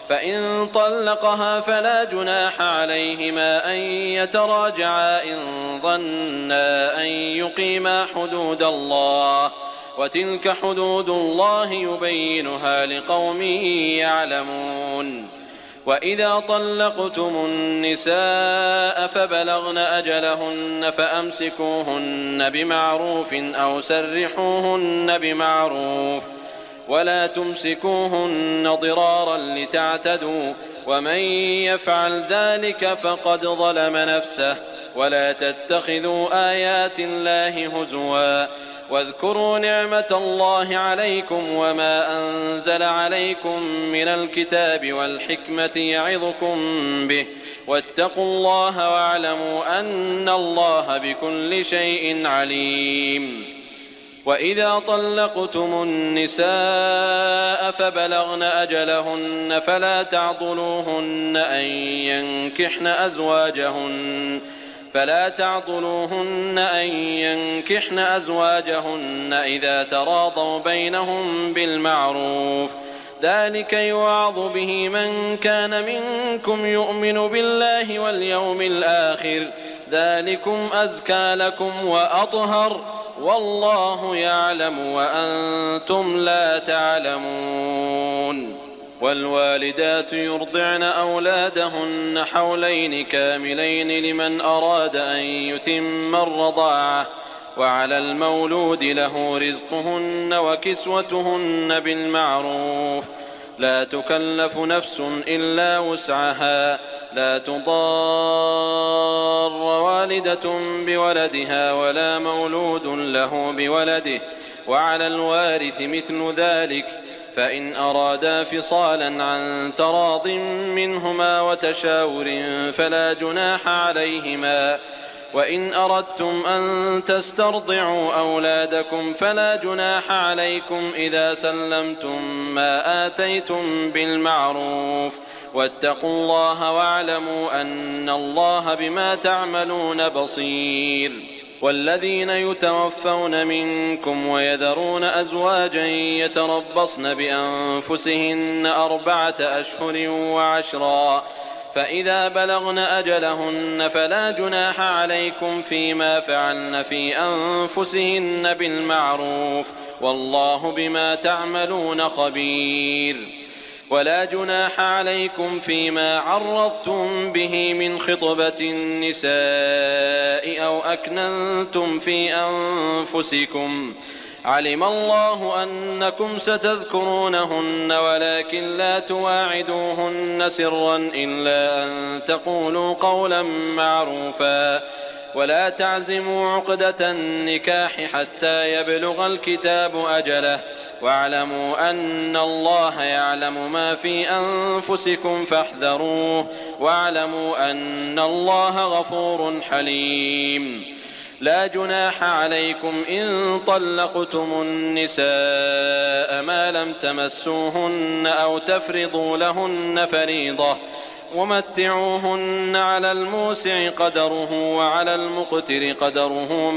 فإن طلقها فلا جناح عليهما أن يتراجعا إن ظنا أن يقيما حدود الله، وتلك حدود الله يبينها لقوم يعلمون. وإذا طلقتم النساء فبلغن أجلهن فأمسكوهن بمعروف أو سرحوهن بمعروف، ولا تمسكوهن ضرارا لتعتدوا، ومن يفعل ذلك فقد ظلم نفسه. ولا تتخذوا آيات الله هزوا، واذكروا نعمة الله عليكم وما أنزل عليكم من الكتاب والحكمة يعظكم به، واتقوا الله واعلموا أن الله بكل شيء عليم. وإذا طلقتم النساء فبلغن أجلهن فلا تعضلوهن أن ينكحن أزواجهن إذا تراضوا بينهم بالمعروف، ذلك يوعظ به من كان منكم يؤمن بالله واليوم الآخر، ذلكم أزكى لكم وأطهر، والله يعلم وأنتم لا تعلمون. والوالدات يرضعن أولادهن حولين كاملين لمن أراد أن يتم الرضاعة، وعلى المولود له رزقهن وكسوتهن بالمعروف، لا تكلف نفس إلا وسعها، لا تضار والدة بولدها ولا مولود له بولده، وعلى الوارث مثل ذلك، فإن أرادا فصالا عن تراض منهما وتشاور فلا جناح عليهما. وإن أردتم أن تسترضعوا أولادكم فلا جناح عليكم إذا سلمتم ما آتيتم بالمعروف، واتقوا الله واعلموا أن الله بما تعملون بصير. والذين يتوفون منكم ويذرون أزواجا يتربصن بأنفسهن 4 أشهر و10، فإذا بلغن أجلهن فلا جناح عليكم فيما فعلن في أنفسهن بالمعروف، والله بما تعملون خبير. ولا جناح عليكم فيما عرضتم به من خطبة النساء أو أكننتم في أنفسكم، علم الله أنكم ستذكرونهن ولكن لا تواعدوهن سرا إلا أن تقولوا قولا معروفا، ولا تعزموا عقدة النكاح حتى يبلغ الكتاب أجله، واعلموا أن الله يعلم ما في أنفسكم فاحذروه، واعلموا أن الله غفور حليم. لا جناح عليكم إن طلقتم النساء ما لم تمسوهن أو تفرضوا لهن فريضة، ومتعوهن على الموسع قدره وعلى المقتر قدره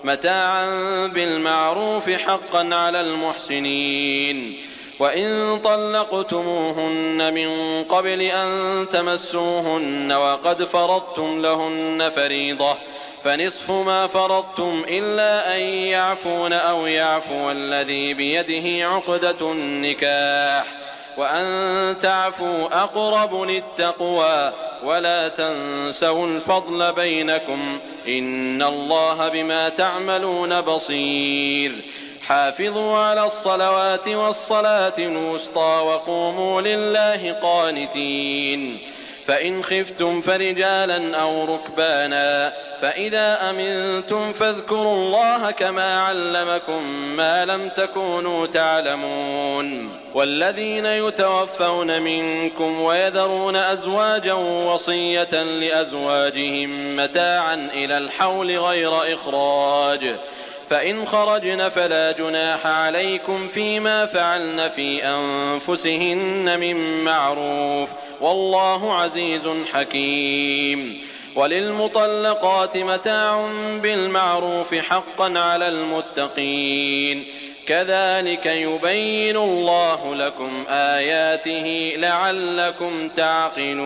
متاعا بالمعروف حقا على المحسنين. وإن طلقتموهن من قبل أن تمسوهن وقد فرضتم لهن فريضة فنصف ما فرضتم إلا أن يعفون أو يعفو الذي بيده عقدة النكاح، وأن تعفوا أقرب للتقوى، ولا تنسوا الفضل بينكم، إن الله بما تعملون بصير. حافظوا على الصلوات والصلاة الوسطى وقوموا لله قانتين. فإن خفتم فرجالا أو ركبانا، فإذا أمنتم فاذكروا الله كما علمكم ما لم تكونوا تعلمون. والذين يتوفون منكم ويذرون أزواجا وصية لأزواجهم متاعا إلى الحول غير إخراج، فإن خرجن فلا جناح عليكم فيما فعلن في أنفسهن من معروف، والله عزيز حكيم. وللمطلقات متاع بالمعروف حقا على المتقين. كذلك يبين الله لكم آياته لعلكم تعقلون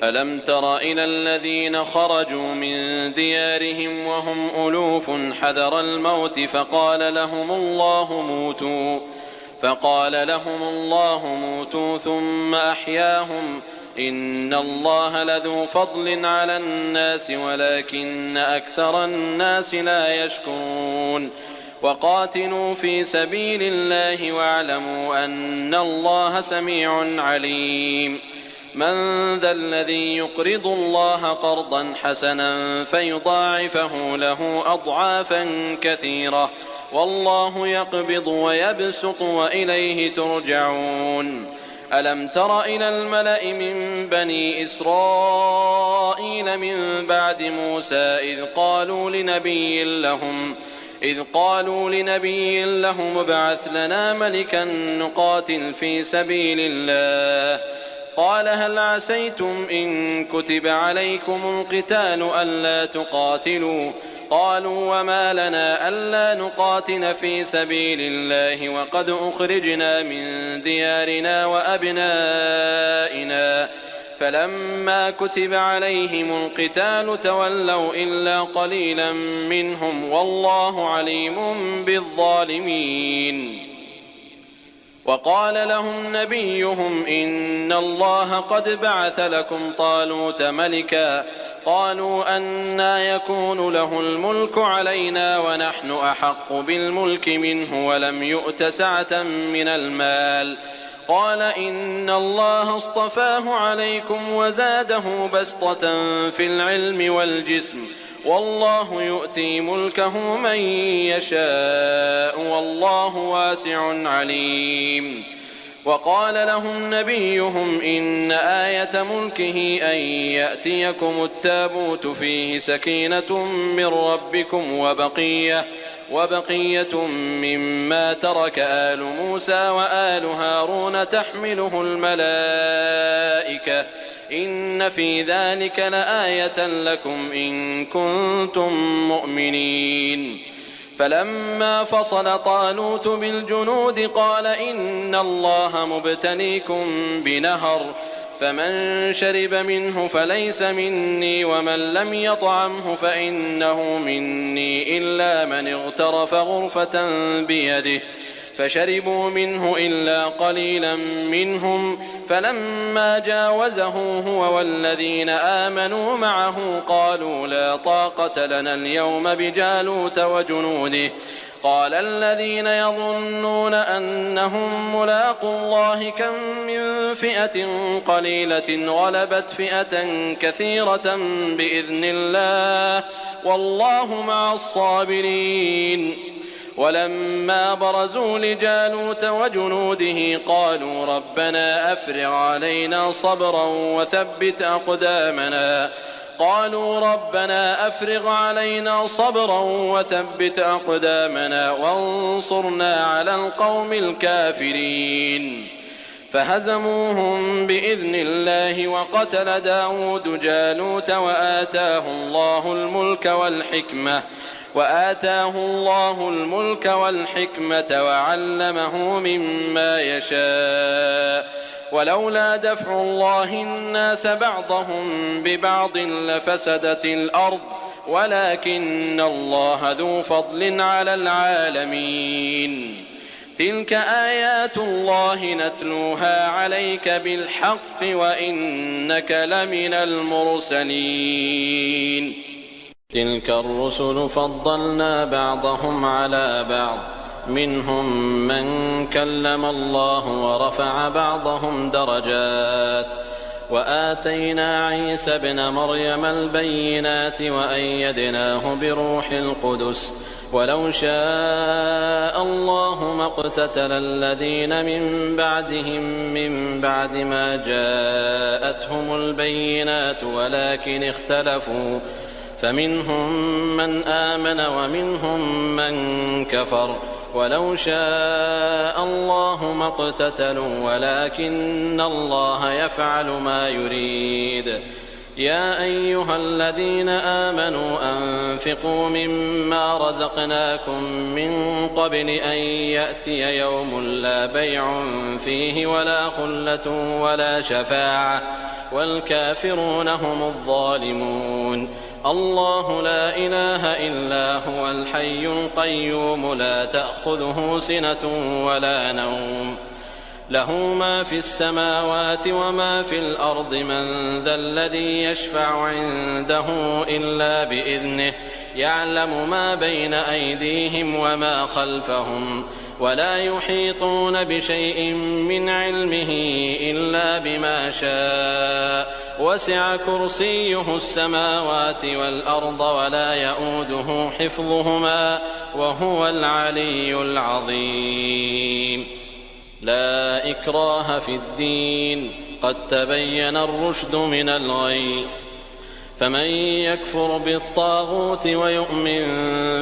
ألم تر إلى الذين خرجوا من ديارهم وهم ألوف حذر الموت فقال لهم الله موتوا ثم أحياهم إن الله لذو فضل على الناس ولكن أكثر الناس لا يشكرون وقاتلوا في سبيل الله واعلموا أن الله سميع عليم من ذا الذي يقرض الله قرضا حسنا فيضاعفه له أضعافا كثيرة والله يقبض ويبسط وإليه ترجعون ألم تر إلى الملأ من بني إسرائيل من بعد موسى إذ قالوا لنبي لهم ابعث لنا ملكا نقاتل في سبيل الله قال هل عسيتم إن كتب عليكم القتال ألا تقاتلوا قالوا وما لنا ألا نقاتل في سبيل الله وقد أخرجنا من ديارنا وأبنائنا فلما كتب عليهم القتال تولوا إلا قليلا منهم والله عليم بالظالمين وقال لهم نبيهم إن الله قد بعث لكم طالوت ملكا قالوا أنى يكون له الملك علينا ونحن أحق بالملك منه ولم يؤت سعة من المال قال إن الله اصطفاه عليكم وزاده بسطة في العلم والجسم والله يؤتي ملكه من يشاء والله واسع عليم وقال لهم نبيهم إن آية ملكه أن يأتيكم التابوت فيه سكينة من ربكم وبقية مما ترك آل موسى وآل هارون تحمله الملائكة إن في ذلك لآية لكم إن كنتم مؤمنين فلما فصل طالوت بالجنود قال إن الله مبتليكم بنهر فمن شرب منه فليس مني ومن لم يطعمه فإنه مني إلا من اغترف غرفة بيده فشربوا منه إلا قليلا منهم فلما جاوزه هو والذين آمنوا معه قالوا لا طاقة لنا اليوم بجالوت وجنوده قال الذين يظنون أنهم ملاقوا الله كم من فئة قليلة غلبت فئة كثيرة بإذن الله والله مع الصابرين ولما برزوا لجالوت وجنوده قالوا ربنا أفرغ علينا صبرا وثبت أقدامنا وانصرنا على القوم الكافرين فهزموهم بإذن الله وقتل داود جالوت وآتاه الله الملك والحكمة وعلمه مما يشاء ولولا دفع الله الناس بعضهم ببعض لفسدت الأرض ولكن الله ذو فضل على العالمين تلك آيات الله نتلوها عليك بالحق وإنك لمن المرسلين تلك الرسل فضلنا بعضهم على بعض منهم من كلم الله ورفع بعضهم درجات وآتينا عيسى ابن مريم البينات وأيدناه بروح القدس ولو شاء الله ما اقتتل الذين من بعدهم من بعد ما جاءتهم البينات ولكن اختلفوا فمنهم من آمن ومنهم من كفر ولو شاء الله ما اقتتلوا ولكن الله يفعل ما يريد يا أيها الذين آمنوا أنفقوا مما رزقناكم من قبل أن يأتي يوم لا بيع فيه ولا خلة ولا شفاعة والكافرون هم الظالمون. الله لا إله إلا هو الحي القيوم لا تأخذه سنة ولا نوم له ما في السماوات وما في الأرض من ذا الذي يشفع عنده إلا بإذنه يعلم ما بين أيديهم وما خلفهم ولا يحيطون بشيء من علمه إلا بما شاء وسع كرسيه السماوات والأرض ولا يؤوده حفظهما وهو العلي العظيم. لا إكراه في الدين قد تبين الرشد من الغي فمن يكفر بالطاغوت ويؤمن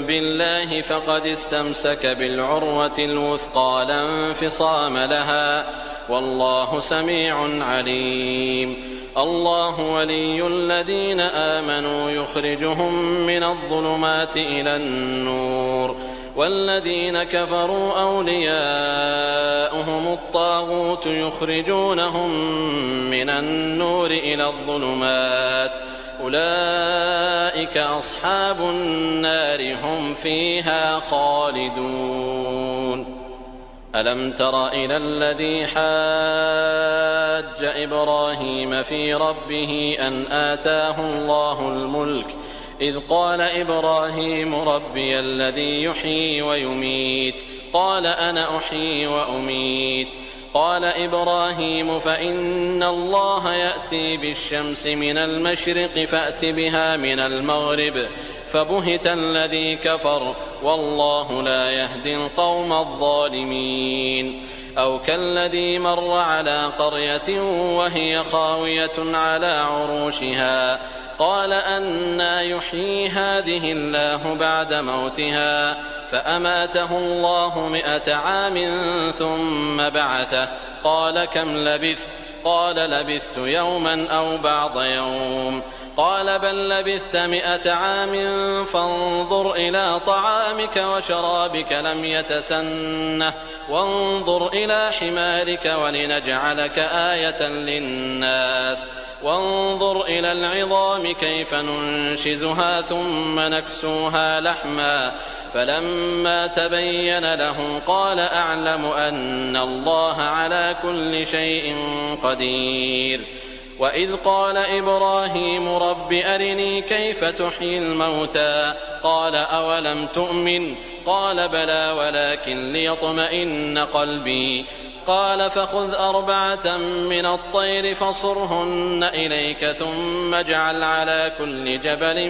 بالله فقد استمسك بالعروة الوثقى لا انفصام لها والله سميع عليم. الله ولي الذين آمنوا يخرجهم من الظلمات إلى النور والذين كفروا أولياؤهم الطاغوت يخرجونهم من النور إلى الظلمات أولئك أصحاب النار هم فيها خالدون. ألم تر إلى الذي حاج إبراهيم في ربه أن آتاه الله الملك إذ قال إبراهيم ربي الذي يحيي ويميت قال أنا أحيي وأميت قال إبراهيم فإن الله يأتي بالشمس من المشرق فأت بها من المغرب فبهت الذي كفر والله لا يهدي القوم الظالمين. أو كالذي مر على قرية وهي خاوية على عروشها قال أنى يحيي هذه الله بعد موتها فأماته الله 100 عام ثم بعثه قال كم لبثت قال لبثت يوما أو بعض يوم قال بل لبثت 100 عام فانظر إلى طعامك وشرابك لم يتسنه وانظر إلى حمارك ولنجعلك آية للناس وانظر إلى العظام كيف ننشزها ثم نكسوها لحما فلما تبين له قال أعلم أن الله على كل شيء قدير. وإذ قال إبراهيم رب أرني كيف تحيي الموتى قال أولم تؤمن قال بلى ولكن ليطمئن قلبي قال فخذ 4 من الطير فصرهن إليك ثم اجعل على كل جبل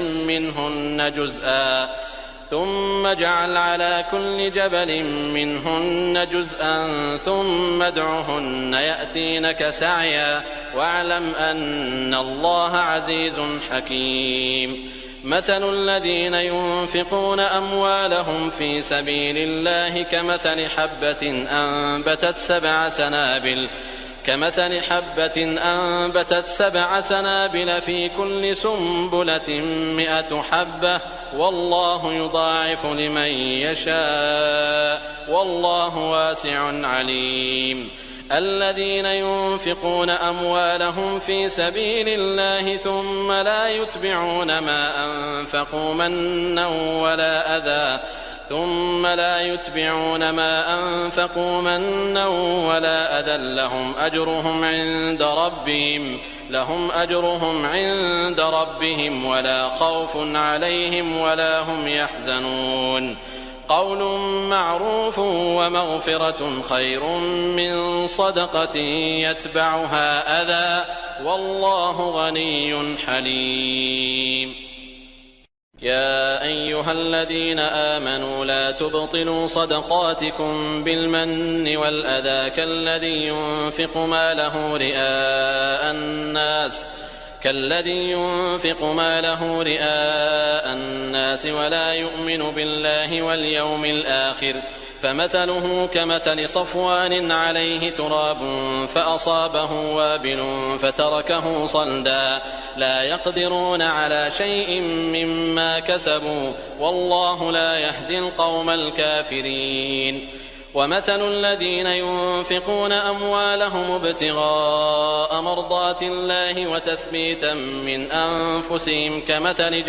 منهن جزءا ثم ادعهن يأتينك سعيا واعلم أن الله عزيز حكيم. مثل الذين ينفقون أموالهم في سبيل الله كمثل حبة أنبتت 7 سنابل في كل سنبلة 100 حبة والله يضاعف لمن يشاء والله واسع عليم. الذين ينفقون أموالهم في سبيل الله ثم لا يتبعون ما أنفقوا منا ولا أذى لهم أجرهم عند ربهم ولا خوف عليهم ولا هم يحزنون. قول معروف ومغفرة خير من صدقة يتبعها أذى والله غني حليم. يا أيها الذين آمنوا لا تبطلوا صدقاتكم بالمن والأذى كالذي ينفق ماله رئاء الناس ولا يؤمن بالله واليوم الآخر فمثله كمثل صفوان عليه تراب فأصابه وابل فتركه صلدا لا يقدرون على شيء مما كسبوا والله لا يهدي القوم الكافرين. ومثل الذين ينفقون أموالهم ابتغاء مرضات الله وتثبيتا من أنفسهم كمثل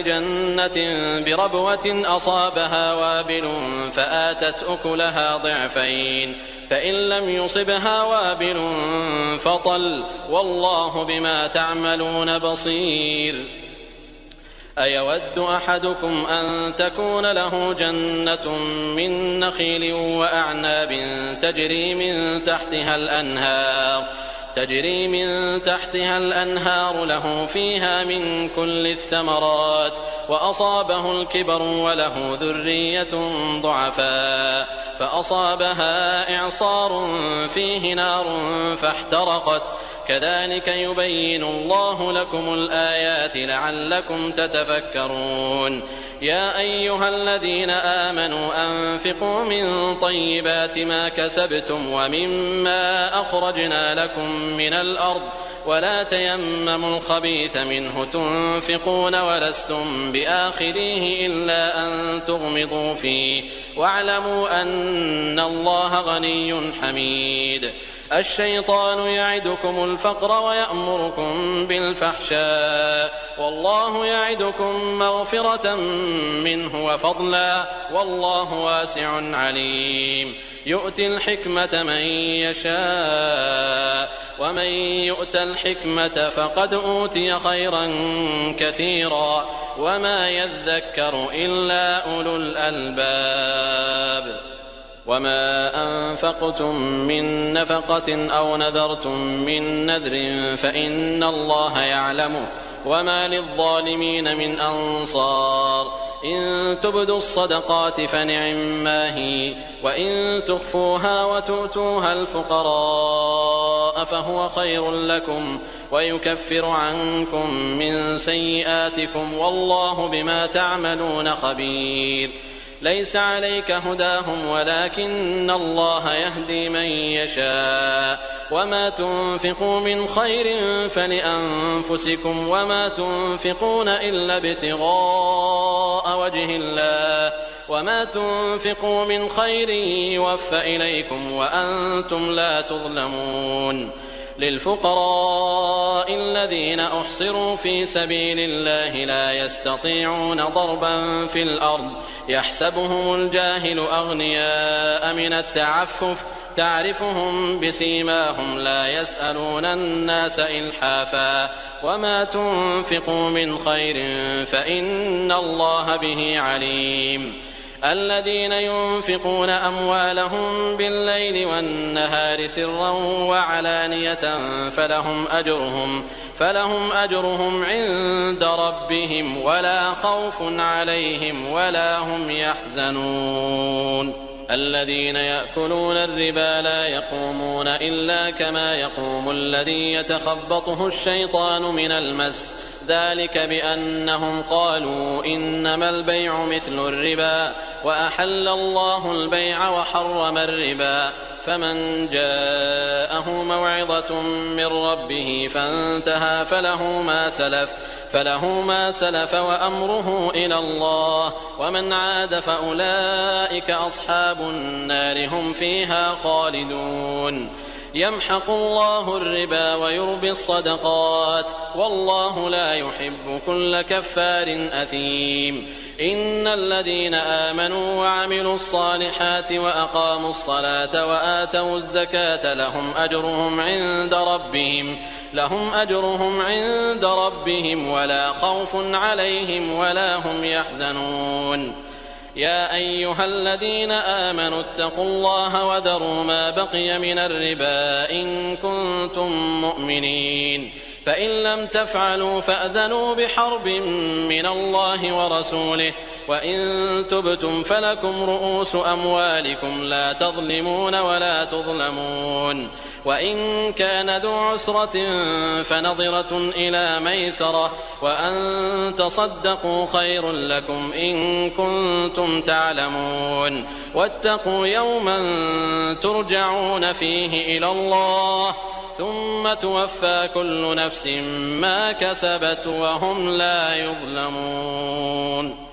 جنة بربوة أصابها وابل فآتت أكلها ضعفين فإن لم يصبها وابل فطل والله بما تعملون بصير. أيود أحدكم أن تكون له جنة من نخيل وأعناب تجري من تحتها الأنهار له فيها من كل الثمرات وأصابه الكبر وله ذرية ضعفاء فأصابها إعصار فيه نار فاحترقت كذلك يبين الله لكم الآيات لعلكم تتفكرون. يا أيها الذين آمنوا أنفقوا من طيبات ما كسبتم ومما أخرجنا لكم من الأرض ولا تيمموا الخبيث منه تنفقون ولستم بآخذيه إلا أن تغمضوا فيه واعلموا أن الله غني حميد. الشيطان يعدكم الفقر ويأمركم بالفحشاء والله يعدكم مغفرة منه وفضلا والله واسع عليم. يؤتي الحكمة من يشاء ومن يؤت الحكمة فقد أوتي خيرا كثيرا وما يذكر إلا أولو الألباب. وما أنفقتم من نفقة أو نذرتم من نذر فإن الله يعلمه وما للظالمين من أنصار. إن تبدوا الصدقات فنعما هي وإن تخفوها وتؤتوها الفقراء فهو خير لكم ويكفر عنكم من سيئاتكم والله بما تعملون خبير. ليس عليك هداهم ولكن الله يهدي من يشاء وما تنفقوا من خير فلأنفسكم وما تنفقون إلا ابتغاء وجه الله وما تنفقوا من خير يوفى إليكم وأنتم لا تظلمون. للفقراء الذين أحصروا في سبيل الله لا يستطيعون ضربا في الأرض يحسبهم الجاهل أغنياء من التعفف تعرفهم بسيماهم لا يسألون الناس إلحافا وما تنفقوا من خير فإن الله به عليم. الذين ينفقون أموالهم بالليل والنهار سرا وعلانية فلهم أجرهم عند ربهم ولا خوف عليهم ولا هم يحزنون. الذين يأكلون الربا لا يقومون إلا كما يقوم الذي يتخبطه الشيطان من المس ذلك بأنهم قالوا إنما البيع مثل الربا وأحل الله البيع وحرم الربا فمن جاءه موعظة من ربه فانتهى فله ما سلف وأمره إلى الله ومن عاد فأولئك أصحاب النار هم فيها خالدون. يمحق الله الربا ويربي الصدقات والله لا يحب كل كفار أثيم. إن الذين آمنوا وعملوا الصالحات وأقاموا الصلاة وآتوا الزكاة لهم أجرهم عند ربهم ولا خوف عليهم ولا هم يحزنون. يا أيها الذين آمنوا اتقوا الله وذروا ما بقي من الربا إن كنتم مؤمنين فإن لم تفعلوا فأذنوا بحرب من الله ورسوله وإن تبتم فلكم رؤوس أموالكم لا تظلمون ولا تظلمون وإن كان ذو عسرة فنظرة إلى ميسرة وأن تصدقوا خير لكم إن كنتم تعلمون واتقوا يوما ترجعون فيه إلى الله ثم توفى كل نفس ما كسبت وهم لا يظلمون.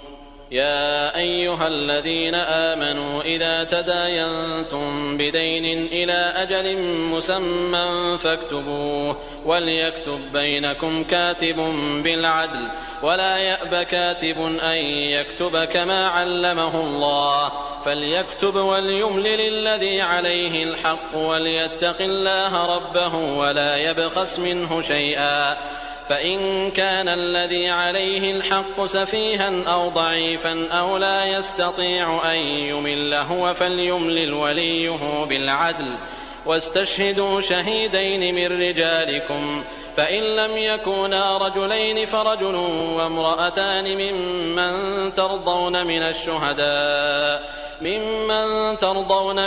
يا أيها الذين آمنوا إذا تداينتم بدين إلى أجل مسمى فاكتبوه وليكتب بينكم كاتب بالعدل ولا يأب كاتب أن يكتب كما علمه الله فليكتب وليملل الذي عليه الحق وليتق الله ربه ولا يبخس منه شيئا فإن كان الذي عليه الحق سفيها أو ضعيفا أو لا يستطيع أن يمل هو فليملل وليه بالعدل واستشهدوا شهيدين من رجالكم فإن لم يكونا رجلين فرجل وامرأتان ممن ترضون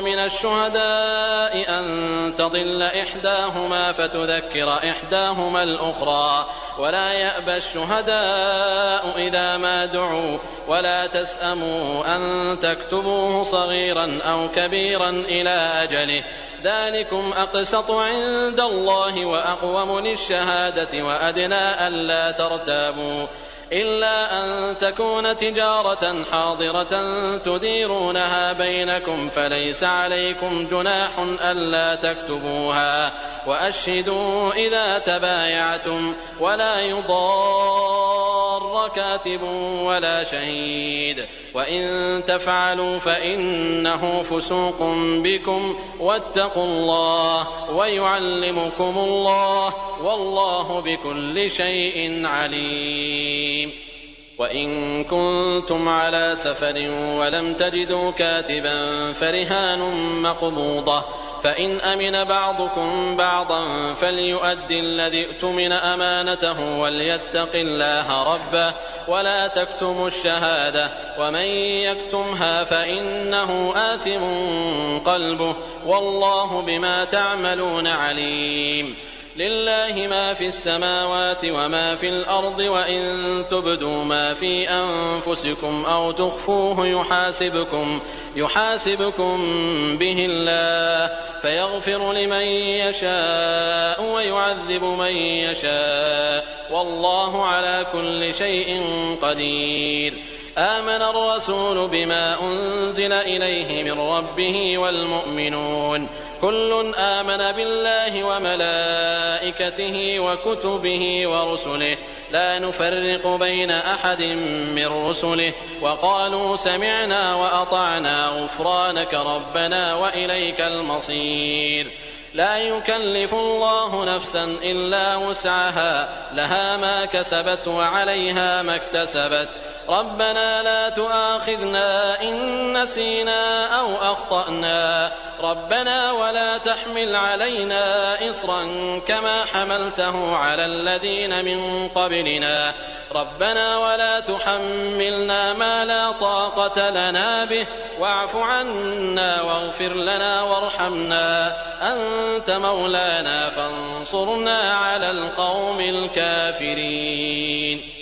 من الشهداء أن تضل إحداهما فتذكر إحداهما الأخرى ولا يأبى الشهداء إذا ما دعوا ولا تسأموا أن تكتبوه صغيرا أو كبيرا إلى أجله ذلكم أقسط عند الله وأقوم للشهادة وأدنى ألا ترتابوا إلا أن تكون تجارة حاضرة تديرونها بينكم فليس عليكم جناح ألا تكتبوها وأشهدوا إذا تبايعتم ولا يضار كاتب ولا شهيد وإن تفعلوا فإنه فسوق بكم واتقوا الله ويعلمكم الله والله بكل شيء عليم. وإن كنتم على سفر ولم تجدوا كاتبا فرهان مقبوضة فإن أمن بعضكم بعضا فليؤد الذي اؤتمن أمانته وليتق الله ربه ولا تكتموا الشهادة ومن يكتمها فإنه آثم قلبه والله بما تعملون عليم. لله ما في السماوات وما في الأرض وإن تبدوا ما في أنفسكم أو تخفوه يحاسبكم به الله فيغفر لمن يشاء ويعذب من يشاء والله على كل شيء قدير. آمن الرسول بما أنزل إليه من ربه والمؤمنون كل آمن بالله وملائكته وكتبه ورسله لا نفرق بين أحد من رسله وقالوا سمعنا وأطعنا غفرانك ربنا وإليك المصير. لا يكلف الله نفسا إلا وسعها لها ما كسبت وعليها ما اكتسبت ربنا لا تؤاخذنا إن نسينا أو أخطأنا ربنا ولا تحمل علينا إصرا كما حملته على الذين من قبلنا ربنا ولا تحملنا ما لا طاقة لنا به واعف عنا واغفر لنا وارحمنا أنت مولانا فانصرنا على القوم الكافرين.